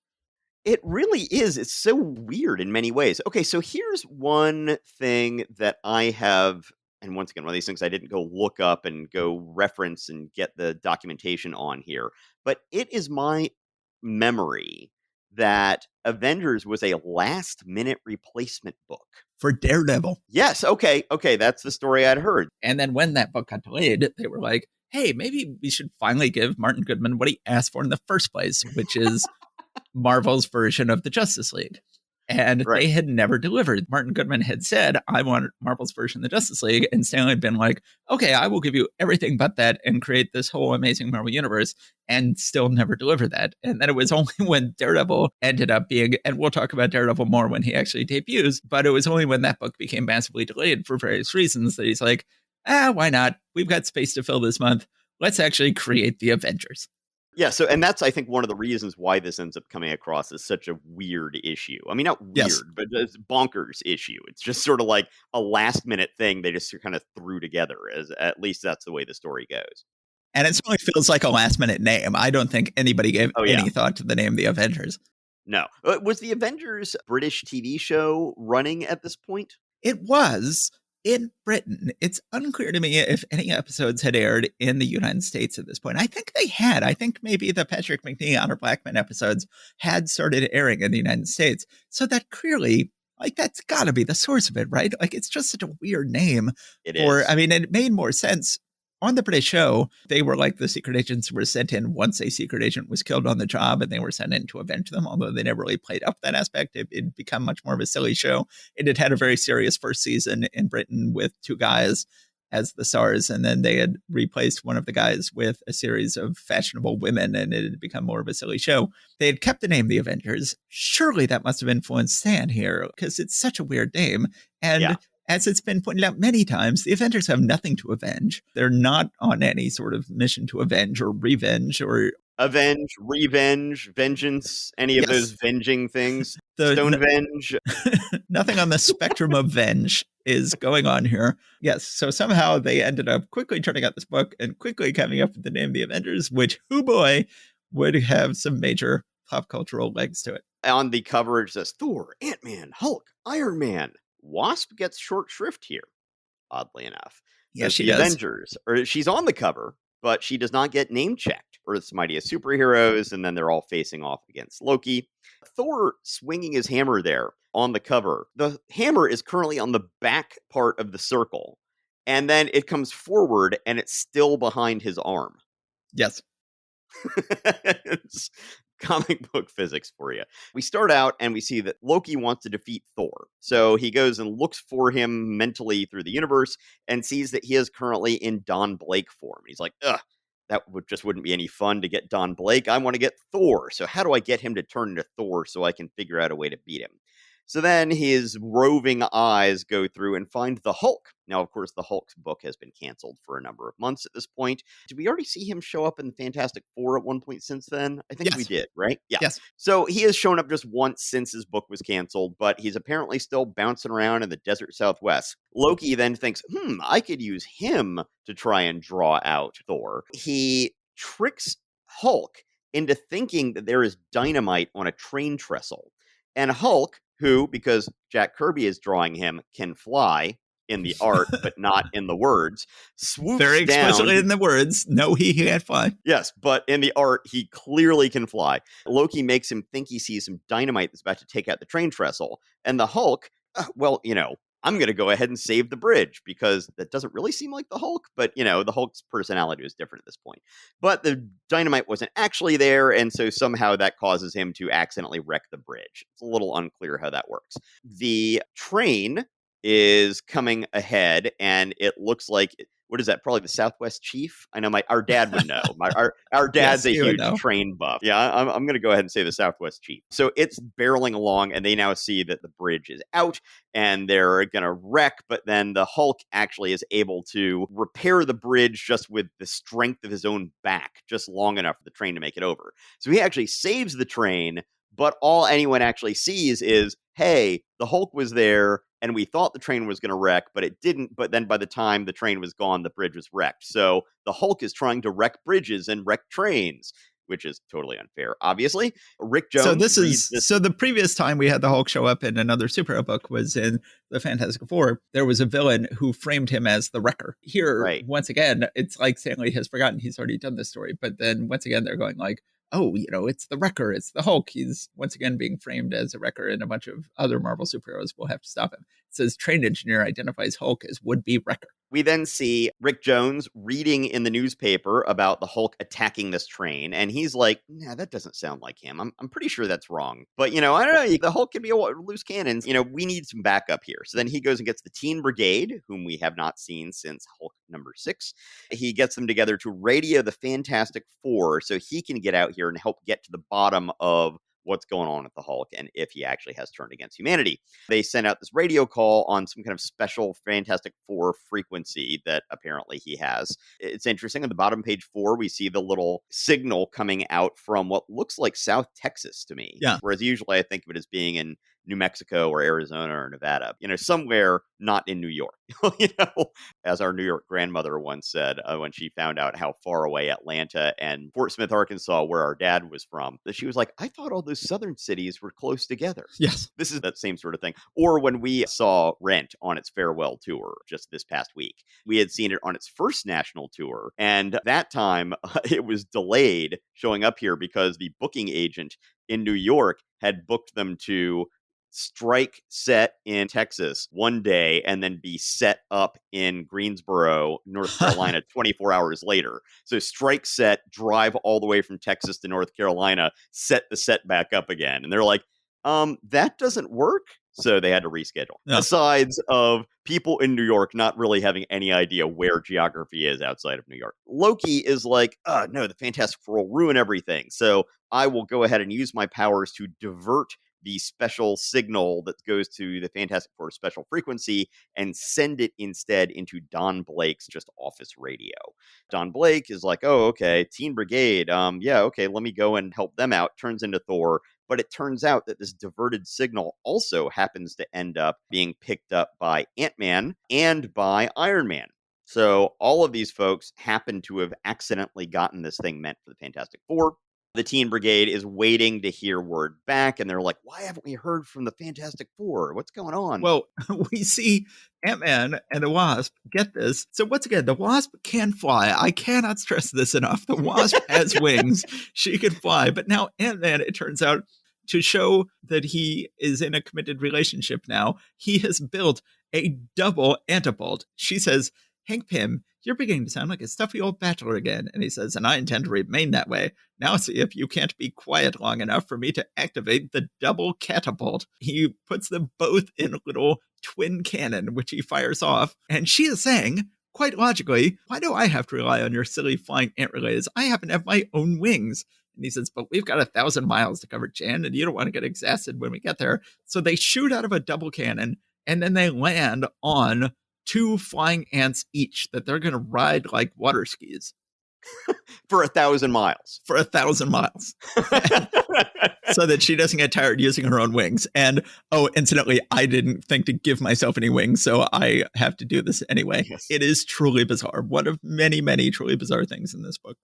It really is. It's so weird in many ways. Okay, so here's one thing that I have, and once again, one of these things I didn't go look up and go reference and get the documentation on here, but it is my memory that Avengers was a last-minute replacement book. For Daredevil. Yes, okay, that's the story I'd heard. And then when that book got delayed, they were like, hey, maybe we should finally give Martin Goodman what he asked for in the first place, which is Marvel's version of the Justice League. And They had never delivered. Martin Goodman had said, I want Marvel's version of the Justice League. And Stan had been like, okay, I will give you everything but that and create this whole amazing Marvel universe, and still never deliver that. And then it was only when Daredevil ended up being, and we'll talk about Daredevil more when he actually debuts, but it was only when that book became massively delayed for various reasons that he's like, why not? We've got space to fill this month. Let's actually create the Avengers. Yeah, so, and that's, I think, one of the reasons why this ends up coming across as such a weird issue. I mean, not weird, but it's bonkers issue. It's just sort of like a last-minute thing they just kind of threw together, as at least that's the way the story goes. And it certainly feels like a last-minute name. I don't think anybody gave any thought to the name The Avengers. No. Was the Avengers British TV show running at this point? It was. In Britain, it's unclear to me if any episodes had aired in the United States at this point. I think they had. I think maybe the Patrick McNee, Honor Blackman episodes had started airing in the United States. So that clearly, that's got to be the source of it, right? It's just such a weird name. It is. I mean, it made more sense. On the British show, they were like the secret agents who were sent in once a secret agent was killed on the job, and they were sent in to avenge them, although they never really played up that aspect. It'd become much more of a silly show. It had a very serious first season in Britain with 2 guys as the stars, and then they had replaced one of the guys with a series of fashionable women, and it had become more of a silly show. They had kept the name The Avengers. Surely that must have influenced Stan here, because it's such a weird name. And as it's been pointed out many times, the Avengers have nothing to avenge. They're not on any sort of mission to avenge or revenge or... Avenge, revenge, vengeance, any of those venging things. Stonevenge. Nothing on the spectrum of venge is going on here. Yes, so somehow they ended up quickly turning out this book and quickly coming up with the name The Avengers, which, hoo boy, would have some major pop cultural legs to it. On the cover, it says Thor, Ant-Man, Hulk, Iron Man. Wasp gets short shrift here, oddly enough. Yeah, she the does. Avengers, or she's on the cover, but she does not get name checked. Earth's mightiest superheroes, and then they're all facing off against Loki. Thor swinging his hammer there on the cover. The hammer is currently on the back part of the circle, and then it comes forward, and it's still behind his arm. Yes. It's comic book physics for you. We start out and we see that Loki wants to defeat Thor. So he goes and looks for him mentally through the universe and sees that he is currently in Don Blake form. He's like, ugh, that just wouldn't be any fun to get Don Blake. I want to get Thor. So how do I get him to turn into Thor so I can figure out a way to beat him? So then his roving eyes go through and find the Hulk. Now, of course, the Hulk's book has been canceled for a number of months at this point. Did we already see him show up in Fantastic Four at one point since then? I think we did, right? Yeah. Yes. So he has shown up just once since his book was canceled, but he's apparently still bouncing around in the desert Southwest. Loki then thinks, I could use him to try and draw out Thor. He tricks Hulk into thinking that there is dynamite on a train trestle. And Hulk, who, because Jack Kirby is drawing him, can fly in the art, but not in the words, swoops very explicitly down. In the words. No, he can't fly. Yes, but in the art, he clearly can fly. Loki makes him think he sees some dynamite that's about to take out the train trestle. And the Hulk, I'm going to go ahead and save the bridge because that doesn't really seem like the Hulk, but, the Hulk's personality was different at this point. But the dynamite wasn't actually there, and so somehow that causes him to accidentally wreck the bridge. It's a little unclear how that works. The train is coming ahead, and it looks like... What is that? Probably the Southwest Chief? I know our dad would know. Our dad's Yes, a huge train buff. Yeah, I'm going to go ahead and say the Southwest Chief. So it's barreling along, and they now see that the bridge is out, and they're going to wreck, but then the Hulk actually is able to repair the bridge just with the strength of his own back, just long enough for the train to make it over. So he actually saves the train, but all anyone actually sees is, hey, the Hulk was there, and we thought the train was going to wreck, but it didn't. But then by the time the train was gone, the bridge was wrecked. So the Hulk is trying to wreck bridges and wreck trains, which is totally unfair, obviously. Rick Jones. So the previous time we had the Hulk show up in another superhero book was in the Fantastic Four. There was a villain who framed him as the Wrecker. Here, Once again, it's like Stanley has forgotten he's already done this story. But then once again, they're going like, oh, it's the Wrecker. It's the Hulk. He's once again being framed as a Wrecker, and a bunch of other Marvel superheroes will have to stop him. It says train engineer identifies Hulk as would-be Wrecker. We then see Rick Jones reading in the newspaper about the Hulk attacking this train, and he's like, nah, that doesn't sound like him. I'm pretty sure that's wrong. But, I don't know, the Hulk can be a loose cannon. We need some backup here. So then he goes and gets the Teen Brigade, whom we have not seen since Hulk number 6. He gets them together to radio the Fantastic Four so he can get out here and help get to the bottom of what's going on with the Hulk and if he actually has turned against humanity. They send out this radio call on some kind of special Fantastic Four frequency that apparently he has. It's interesting. On the bottom page 4, we see the little signal coming out from what looks like South Texas to me. Yeah. Whereas usually I think of it as being in New Mexico or Arizona or Nevada, somewhere not in New York. As our New York grandmother once said when she found out how far away Atlanta and Fort Smith, Arkansas, where our dad was from, that she was like, I thought all those southern cities were close together. Yes. This is that same sort of thing. Or when we saw Rent on its farewell tour just this past week, we had seen it on its first national tour. And that time it was delayed showing up here because the booking agent in New York had booked them to strike set in Texas one day and then be set up in Greensboro, North Carolina 24 hours later. So strike set, drive all the way from Texas to North Carolina, set the set back up again. And they're like, that doesn't work. So they had to reschedule. Yeah. Besides of people in New York not really having any idea where geography is outside of New York. Loki is like, no, the Fantastic Four will ruin everything. So I will go ahead and use my powers to divert the special signal that goes to the Fantastic Four special frequency and send it instead into Don Blake's just office radio. Don Blake is like, oh, okay, Teen Brigade. Yeah, okay, let me go and help them out. Turns into Thor. But it turns out that this diverted signal also happens to end up being picked up by Ant-Man and by Iron Man. So all of these folks happen to have accidentally gotten this thing meant for the Fantastic Four. The Teen Brigade is waiting to hear word back, and they're like, why haven't we heard from the Fantastic Four? What's going on? Well, we see Ant-Man and the Wasp get this. So once again, the Wasp can fly. I cannot stress this enough. The Wasp has wings. She can fly. But now Ant-Man, it turns out, to show that he is in a committed relationship now, he has built a double antibolt. She says, Hank Pym, you're beginning to sound like a stuffy old bachelor again. And he says, and I intend to remain that way. Now see if you can't be quiet long enough for me to activate the double catapult. He puts them both in a little twin cannon, which he fires off. And she is saying, quite logically, why do I have to rely on your silly flying ant relays? I happen to have my own wings. And he says, but we've got 1,000 miles to cover, Jan, and you don't want to get exhausted when we get there. So they shoot out of a double cannon, and then they land on 2 flying ants each that they're going to ride like water skis. For 1,000 miles. For 1,000 miles. So that she doesn't get tired using her own wings. And, oh, incidentally, I didn't think to give myself any wings, so I have to do this anyway. Yes. It is truly bizarre. One of many, many truly bizarre things in this book.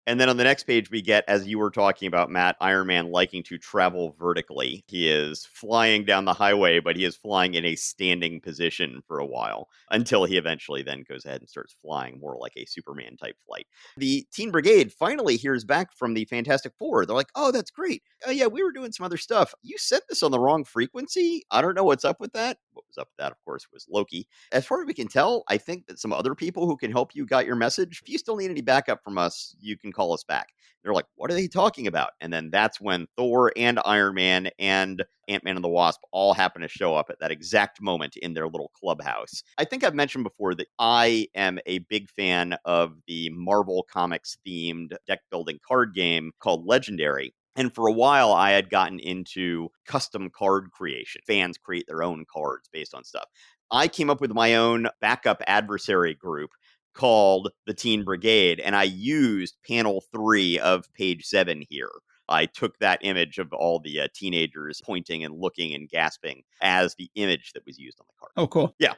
And then on the next page, we get, as you were talking about, Matt, Iron Man liking to travel vertically. He is flying down the highway, but he is flying in a standing position for a while until he eventually then goes ahead and starts flying more like a Superman type flight. The Teen Brigade finally hears back from the Fantastic Four. They're like, oh, that's great. Yeah, we were doing some other stuff. You set this on the wrong frequency. I don't know what's up with that. What was up with that, of course, was Loki. As far as we can tell, I think that some other people who can help you got your message. If you still need any backup from us, you can call us back. They're like, what are they talking about? And then that's when Thor and Iron Man and Ant-Man and the Wasp all happen to show up at that exact moment in their little clubhouse. I think I've mentioned before that I am a big fan of the Marvel Comics themed deck building card game called Legendary. And for a while, I had gotten into custom card creation. Fans create their own cards based on stuff. I came up with my own backup adversary group called the Teen Brigade, and I used panel 3 of page 7 here. I took that image of all the teenagers pointing and looking and gasping as the image that was used on the card. Oh, cool. Yeah.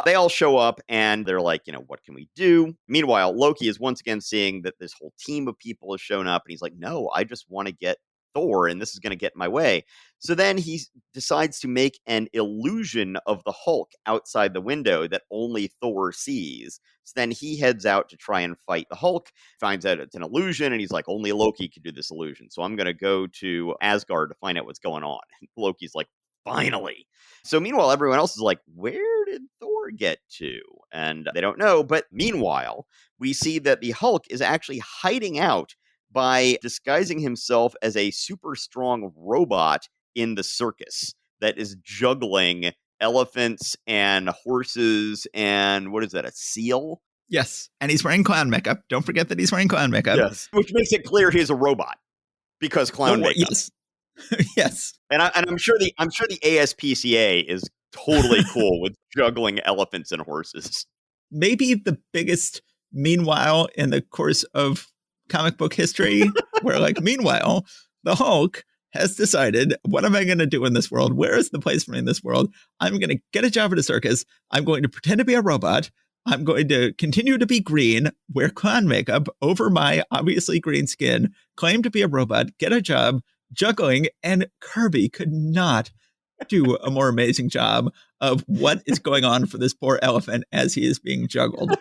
They all show up and they're like, what can we do? Meanwhile, Loki is once again seeing that this whole team of people has shown up, and he's like, no, I just want to get Thor, and this is going to get in my way. So then he decides to make an illusion of the Hulk outside the window that only Thor sees. So then he heads out to try and fight the Hulk, finds out it's an illusion, and he's like, only Loki could do this illusion. So I'm going to go to Asgard to find out what's going on. And Loki's like, finally. So meanwhile, everyone else is like, where did Thor get to? And they don't know. But meanwhile, we see that the Hulk is actually hiding out by disguising himself as a super strong robot in the circus that is juggling elephants and horses and what is that, a seal? Yes, and he's wearing clown makeup. Don't forget that he's wearing clown makeup. Yes, which makes it clear he's a robot because clown makeup. Yes, yes. And I'm sure the ASPCA is totally cool with juggling elephants and horses. Maybe the biggest meanwhile in the course of comic book history, where meanwhile, the Hulk has decided, what am I going to do in this world? Where is the place for me in this world? I'm going to get a job at a circus. I'm going to pretend to be a robot. I'm going to continue to be green, wear clown makeup over my obviously green skin, claim to be a robot, get a job, juggling, and Kirby could not do a more amazing job of what is going on for this poor elephant as he is being juggled.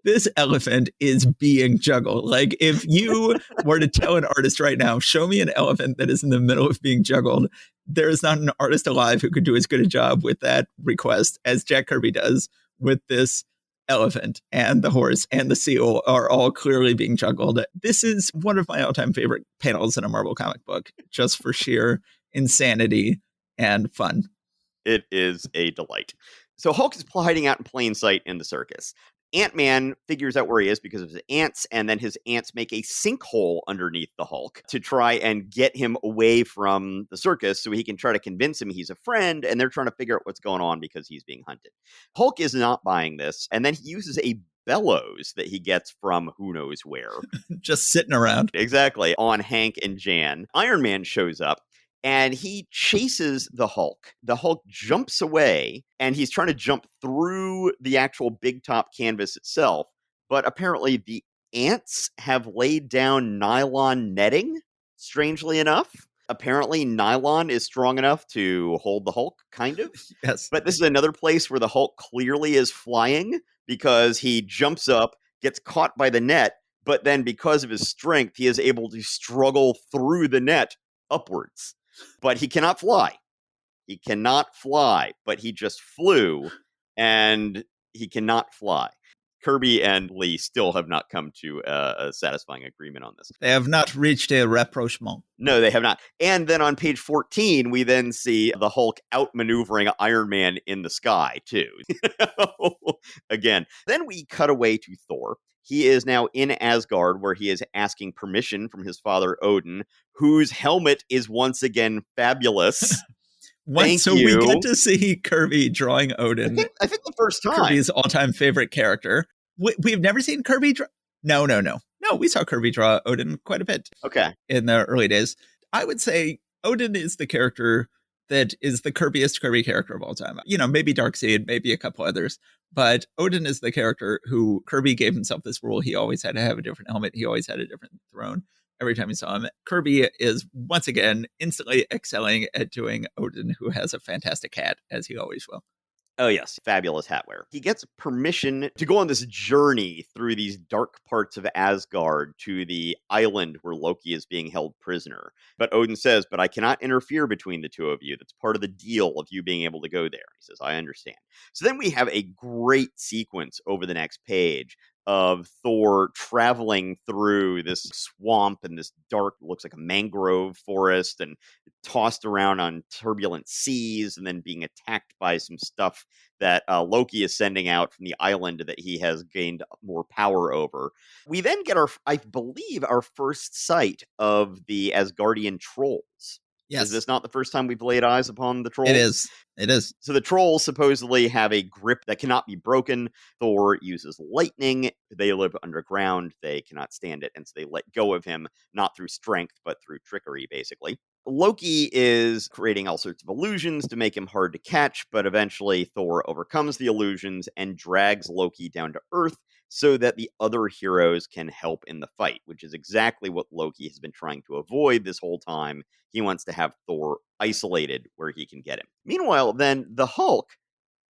This elephant is being juggled. If you were to tell an artist right now, show me an elephant that is in the middle of being juggled, there is not an artist alive who could do as good a job with that request as Jack Kirby does with this elephant. And the horse and the seal are all clearly being juggled. This is one of my all-time favorite panels in a Marvel comic book, just for sheer insanity and fun. It is a delight. So Hulk is hiding out in plain sight in the circus. Ant-Man figures out where he is because of his ants, and then his ants make a sinkhole underneath the Hulk to try and get him away from the circus so he can try to convince him he's a friend, and they're trying to figure out what's going on because he's being hunted. Hulk is not buying this, and then he uses a bellows that he gets from who knows where. Just sitting around. Exactly, on Hank and Jan. Iron Man shows up, and he chases the Hulk. The Hulk jumps away, and he's trying to jump through the actual big top canvas itself. But apparently the ants have laid down nylon netting, strangely enough. Apparently, nylon is strong enough to hold the Hulk, kind of. Yes. But this is another place where the Hulk clearly is flying because he jumps up, gets caught by the net, but then because of his strength, he is able to struggle through the net upwards. But he cannot fly. He cannot fly, but he just flew, and he cannot fly. Kirby and Lee still have not come to a satisfying agreement on this. They have not reached a rapprochement. No, they have not. And then on page 14, we then see the Hulk outmaneuvering Iron Man in the sky, too. Again. Then we cut away to Thor. He is now in Asgard, where he is asking permission from his father, Odin, whose helmet is once again fabulous. We get to see Kirby drawing Odin. I think the first time. Kirby's all-time favorite character. We've never seen Kirby draw... No, we saw Kirby draw Odin quite a bit. Okay. In the early days. I would say Odin is the character that is the Kirbyest Kirby character of all time. You know, maybe Darkseid, maybe a couple others. But Odin is the character who Kirby gave himself this rule. He always had to have a different helmet. He always had a different throne. Every time you saw him, Kirby is once again instantly excelling at doing Odin, who has a fantastic hat, as he always will. Oh, yes. Fabulous hat wear. He gets permission to go on this journey through these dark parts of Asgard to the island where Loki is being held prisoner. But Odin says, but I cannot interfere between the two of you. That's part of the deal of you being able to go there. He says, I understand. So then we have a great sequence over the next page of Thor traveling through this swamp and this dark, looks like a mangrove forest, and tossed around on turbulent seas, and then being attacked by some stuff that Loki is sending out from the island that he has gained more power over. We then get I believe, our first sight of the Asgardian trolls. Yes. Is this not the first time we've laid eyes upon the trolls? It is. So the trolls supposedly have a grip that cannot be broken. Thor uses lightning. They live underground. They cannot stand it. And so they let go of him, not through strength, but through trickery, basically. Loki is creating all sorts of illusions to make him hard to catch, but eventually Thor overcomes the illusions and drags Loki down to Earth so that the other heroes can help in the fight, which is exactly what Loki has been trying to avoid this whole time. He wants to have Thor isolated where he can get him. Meanwhile, then the Hulk,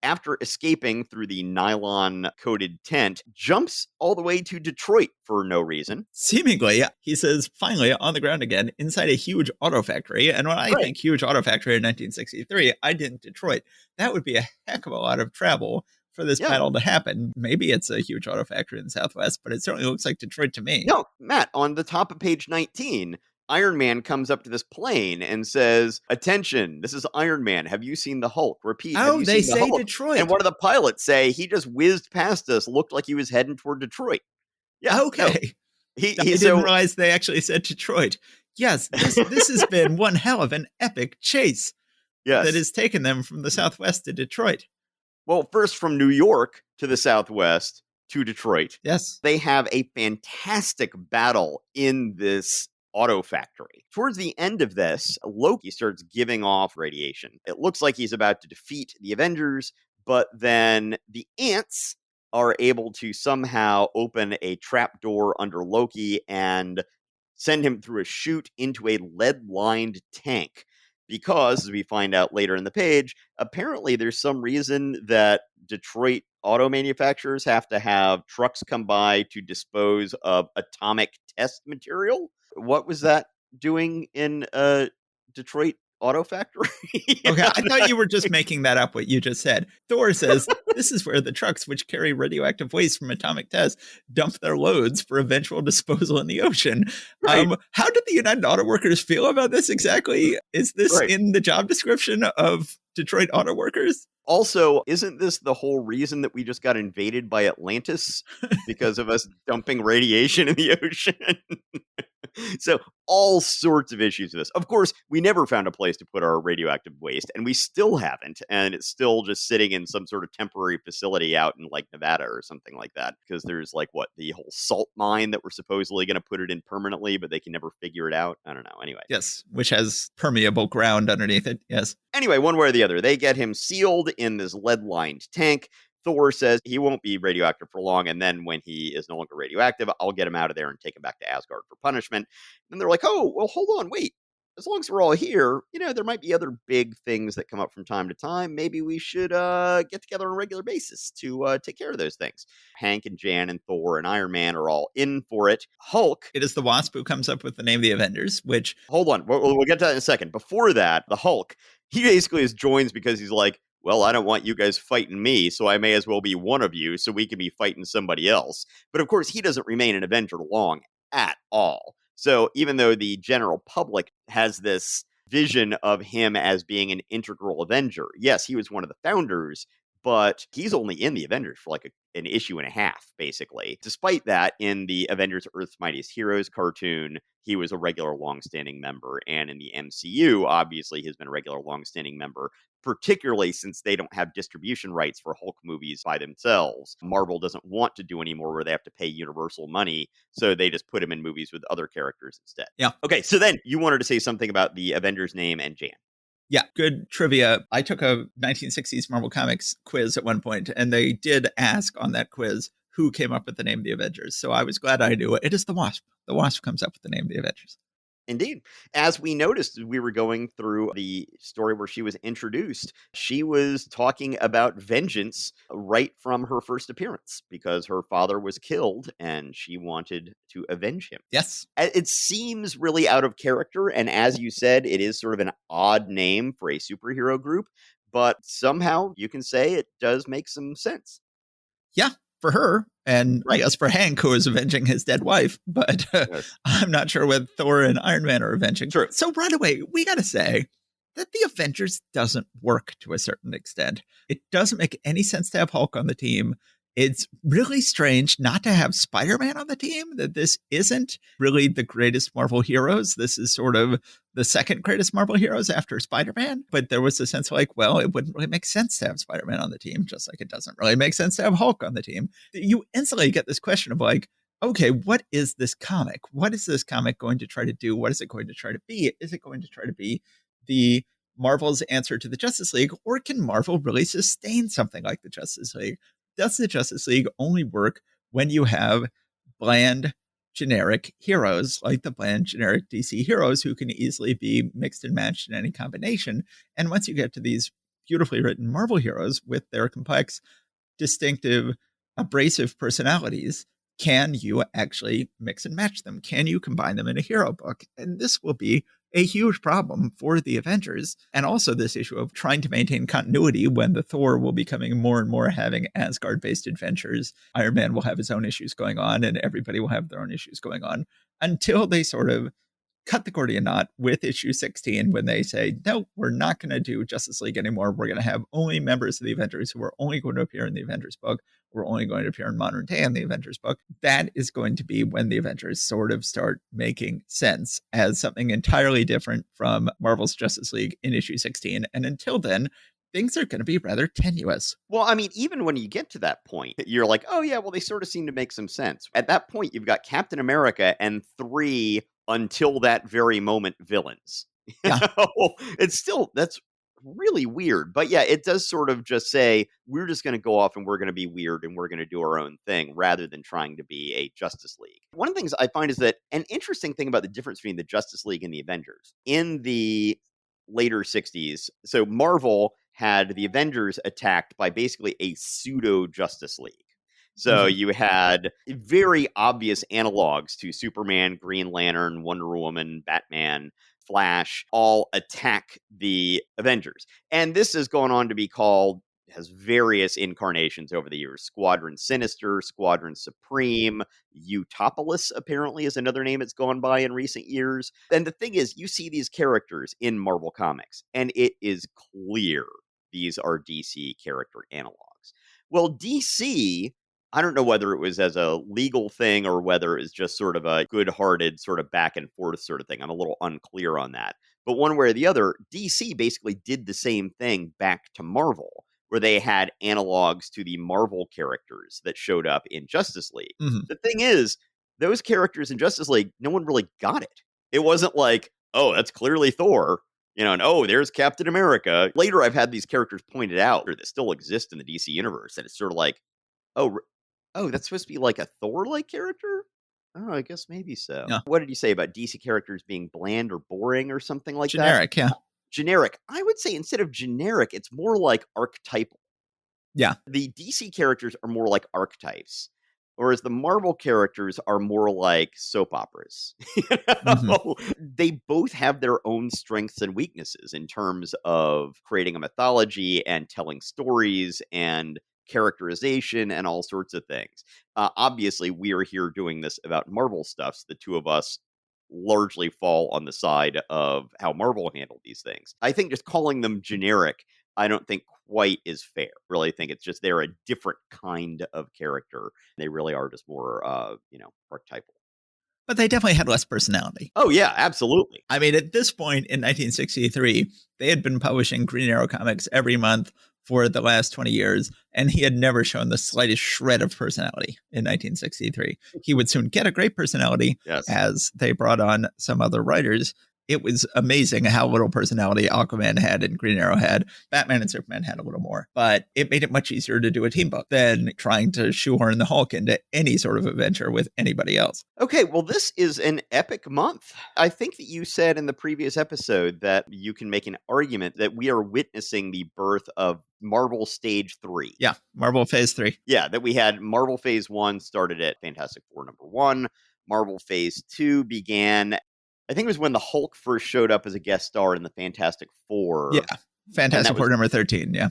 after escaping through the nylon-coated tent, jumps all the way to Detroit for no reason. Seemingly, he says, finally on the ground again, inside a huge auto factory. And when I think huge auto factory in 1963, I think Detroit. That would be a heck of a lot of travel for this battle to happen. Maybe it's a huge auto factory in the Southwest, but it certainly looks like Detroit to me. No, Matt, on the top of page 19... Iron Man comes up to this plane and says, attention, this is Iron Man. Have you seen the Hulk? Repeat. Oh, they say Hulk? Detroit. And one of the pilots say he just whizzed past us, looked like he was heading toward Detroit. Yeah. Okay. No, I didn't realize they actually said Detroit. Yes, this has been one hell of an epic chase that has taken them from the Southwest to Detroit. Well, first from New York to the Southwest to Detroit. Yes. They have a fantastic battle in this auto factory. Towards the end of this, Loki starts giving off radiation. It looks like he's about to defeat the Avengers, but then the ants are able to somehow open a trapdoor under Loki and send him through a chute into a lead-lined tank. Because, as we find out later in the page, apparently there's some reason that Detroit auto manufacturers have to have trucks come by to dispose of atomic test material. What was that doing in a Detroit auto factory? Okay, I thought you were just making that up, what you just said. Thor says, this is where the trucks which carry radioactive waste from atomic tests dump their loads for eventual disposal in the ocean. Right. How did the United Auto Workers feel about this exactly? Is this in the job description of Detroit Auto Workers? Also, isn't this the whole reason that we just got invaded by Atlantis? Because of us dumping radiation in the ocean? So all sorts of issues with this. Of course, we never found a place to put our radioactive waste, and we still haven't. And it's still just sitting in some sort of temporary facility out in like Nevada or something like that. Because there's like the whole salt mine that we're supposedly going to put it in permanently, but they can never figure it out. I don't know. Anyway. Yes, which has permeable ground underneath it. Yes. Anyway, one way or the other, they get him sealed in this lead-lined tank. Thor says he won't be radioactive for long, and then when he is no longer radioactive, I'll get him out of there and take him back to Asgard for punishment. And they're like, oh, well, hold on, wait. As long as we're all here, there might be other big things that come up from time to time. Maybe we should get together on a regular basis to take care of those things. Hank and Jan and Thor and Iron Man are all in for it. Hulk. It is the Wasp who comes up with the name of the Avengers, which... Hold on. We'll get to that in a second. Before that, the Hulk, he basically just joins because he's like, well, I don't want you guys fighting me, so I may as well be one of you so we can be fighting somebody else. But of course, he doesn't remain an Avenger long at all. So even though the general public has this vision of him as being an integral Avenger, yes, he was one of the founders, but he's only in the Avengers for like an issue and a half, basically. Despite that, in the Avengers Earth's Mightiest Heroes cartoon, he was a regular longstanding member. And in the MCU, obviously, he's been a regular longstanding member, particularly since they don't have distribution rights for Hulk movies by themselves. Marvel doesn't want to do anymore where they have to pay Universal money, so they just put him in movies with other characters instead. Yeah. Okay, so then you wanted to say something about the Avengers name and Jan. Yeah, good trivia. I took a 1960s Marvel Comics quiz at one point, and they did ask on that quiz who came up with the name of the Avengers. So I was glad I knew it. It is the Wasp. The Wasp comes up with the name of the Avengers. Indeed. As we noticed, we were going through the story where she was introduced. She was talking about vengeance right from her first appearance because her father was killed and she wanted to avenge him. Yes. It seems really out of character. And as you said, it is sort of an odd name for a superhero group, but somehow you can say it does make some sense. Yeah. For her, and right. I guess for Hank, who is avenging his dead wife, but yes. I'm not sure what Thor and Iron Man are avenging. True. So right away, we got to say that the Avengers doesn't work to a certain extent. It doesn't make any sense to have Hulk on the team. It's really strange not to have Spider-Man on the team, that this isn't really the greatest Marvel heroes. This is sort of the second greatest Marvel heroes after Spider-Man. But there was a sense of like, well, it wouldn't really make sense to have Spider-Man on the team, just like it doesn't really make sense to have Hulk on the team. You instantly get this question of like, okay, what is this comic? What is this comic going to try to do? What is it going to try to be? Is it going to try to be the Marvel's answer to the Justice League, or can Marvel really sustain something like the Justice League? Does the Justice League only work when you have bland, generic heroes like the bland, generic DC heroes who can easily be mixed and matched in any combination? And once you get to these beautifully written Marvel heroes with their complex, distinctive, abrasive personalities, can you actually mix and match them? Can you combine them in a hero book? And this will be a huge problem for the Avengers. And also this issue of trying to maintain continuity when the Thor will be coming more and more having Asgard-based adventures. Iron Man will have his own issues going on, and everybody will have their own issues going on until they sort of cut the Gordian knot with issue 16 when they say, no, we're not going to do Justice League anymore. We're going to have only members of the Avengers who are only going to appear in the Avengers book. We're only going to appear in modern day in the Avengers book. That is going to be when the Avengers sort of start making sense as something entirely different from Marvel's Justice League in issue 16. And until then, things are going to be rather tenuous. Well, I mean, even when you get to that point, you're like, oh, yeah, well, they sort of seem to make some sense. At that point, you've got Captain America and 3 until that very moment villains. Yeah. It's still, that's really weird. But yeah, it does sort of just say, we're just going to go off and we're going to be weird and we're going to do our own thing rather than trying to be a Justice League. One of the things I find is that an interesting thing about the difference between the Justice League and the Avengers in the later 60s. So Marvel had the Avengers attacked by basically a pseudo Justice League. So you had very obvious analogs to Superman, Green Lantern, Wonder Woman, Batman, Flash, all attack the Avengers. And this has gone on to be called, has various incarnations over the years. Squadron Sinister, Squadron Supreme, Utopolis apparently is another name it's gone by in recent years. And the thing is, you see these characters in Marvel Comics, and it is clear these are DC character analogs. Well, DC, I don't know whether it was as a legal thing or whether it's just sort of a good-hearted sort of back and forth sort of thing. I'm a little unclear on that. But one way or the other, DC basically did the same thing back to Marvel, where they had analogs to the Marvel characters that showed up in Justice League. The thing is, those characters in Justice League, no one really got it. It wasn't like, oh, that's clearly Thor. And there's Captain America. Later, I've had these characters pointed out that still exist in the DC universe, and it's sort of like, oh, that's supposed to be like a Thor-like character? Oh, I guess maybe so. Yeah. What did you say about DC characters being bland or boring or something like Generic, that? yeah. Generic. I would say instead of generic, it's more like archetypal. Yeah. The DC characters are more like archetypes, whereas the Marvel characters are more like soap operas. They both have their own strengths and weaknesses in terms of creating a mythology and telling stories and characterization and all sorts of things. Obviously, we are here doing this about Marvel stuff. So the two of us largely fall on the side of how Marvel handled these things. I think just calling them generic, I don't think quite is fair. Really think it's just they're a different kind of character. They really are just more, archetypal. But they definitely had less personality. Oh, yeah, absolutely. I mean, at this point in 1963, they had been publishing Green Arrow comics every month for the last 20 years, and he had never shown the slightest shred of personality in 1963. He would soon get a great personality as they brought on some other writers. It was amazing how little personality Aquaman had and Green Arrow had. Batman and Superman had a little more, but it made it much easier to do a team book than trying to shoehorn the Hulk into any sort of adventure with anybody else. Okay, well, this is an epic month. I think that you said in the previous episode that you can make an argument that we are witnessing the birth of Marvel Stage 3. Yeah, Marvel Phase 3. Yeah, that we had Marvel Phase 1 started at Fantastic Four #1. Marvel Phase 2 began, I think it was when the Hulk first showed up as a guest star in the Fantastic Four. Yeah, Fantastic Four #13, yeah.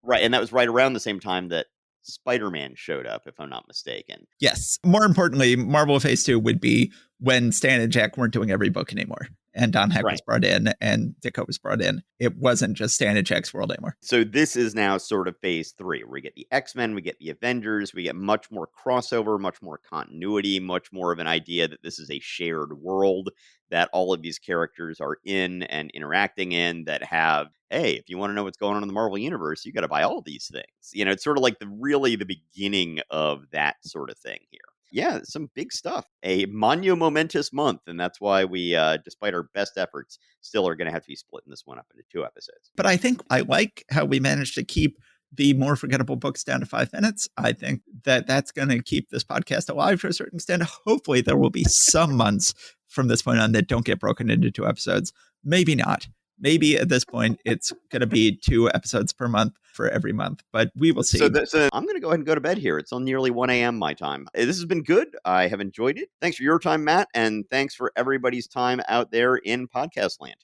Right, and that was right around the same time that Spider-Man showed up, if I'm not mistaken. Yes. More importantly, Marvel Phase 2 would be when Stan and Jack weren't doing every book anymore. And Don Heck was brought in and Ditko was brought in. It wasn't just Stan and Jack's world anymore. So this is now sort of Phase 3, where we get the X-Men, we get the Avengers, we get much more crossover, much more continuity, much more of an idea that this is a shared world that all of these characters are in and interacting in, that have, hey, if you want to know what's going on in the Marvel Universe, you got to buy all these things. It's sort of like the beginning of that sort of thing here. Yeah, some big stuff. A monumentous month, and that's why we, despite our best efforts, still are going to have to be splitting this one up into 2 episodes. But I think I like how we managed to keep the more forgettable books down to 5 minutes. I think that that's going to keep this podcast alive to a certain extent. Hopefully there will be some months from this point on that don't get broken into 2 episodes. Maybe not. Maybe at this point, it's going to be 2 episodes per month for every month, but we will see. So I'm going to go ahead and go to bed here. It's on nearly 1 a.m. my time. This has been good. I have enjoyed it. Thanks for your time, Matt, and thanks for everybody's time out there in podcast land.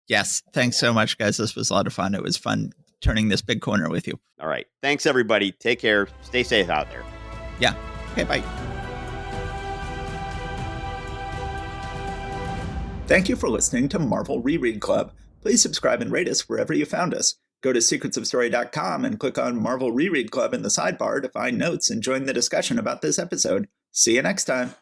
Yes. Thanks so much, guys. This was a lot of fun. It was fun turning this big corner with you. All right. Thanks, everybody. Take care. Stay safe out there. Yeah. Okay, bye. Thank you for listening to Marvel Reread Club. Please subscribe and rate us wherever you found us. Go to secretsofstory.com and click on Marvel Reread Club in the sidebar to find notes and join the discussion about this episode. See you next time.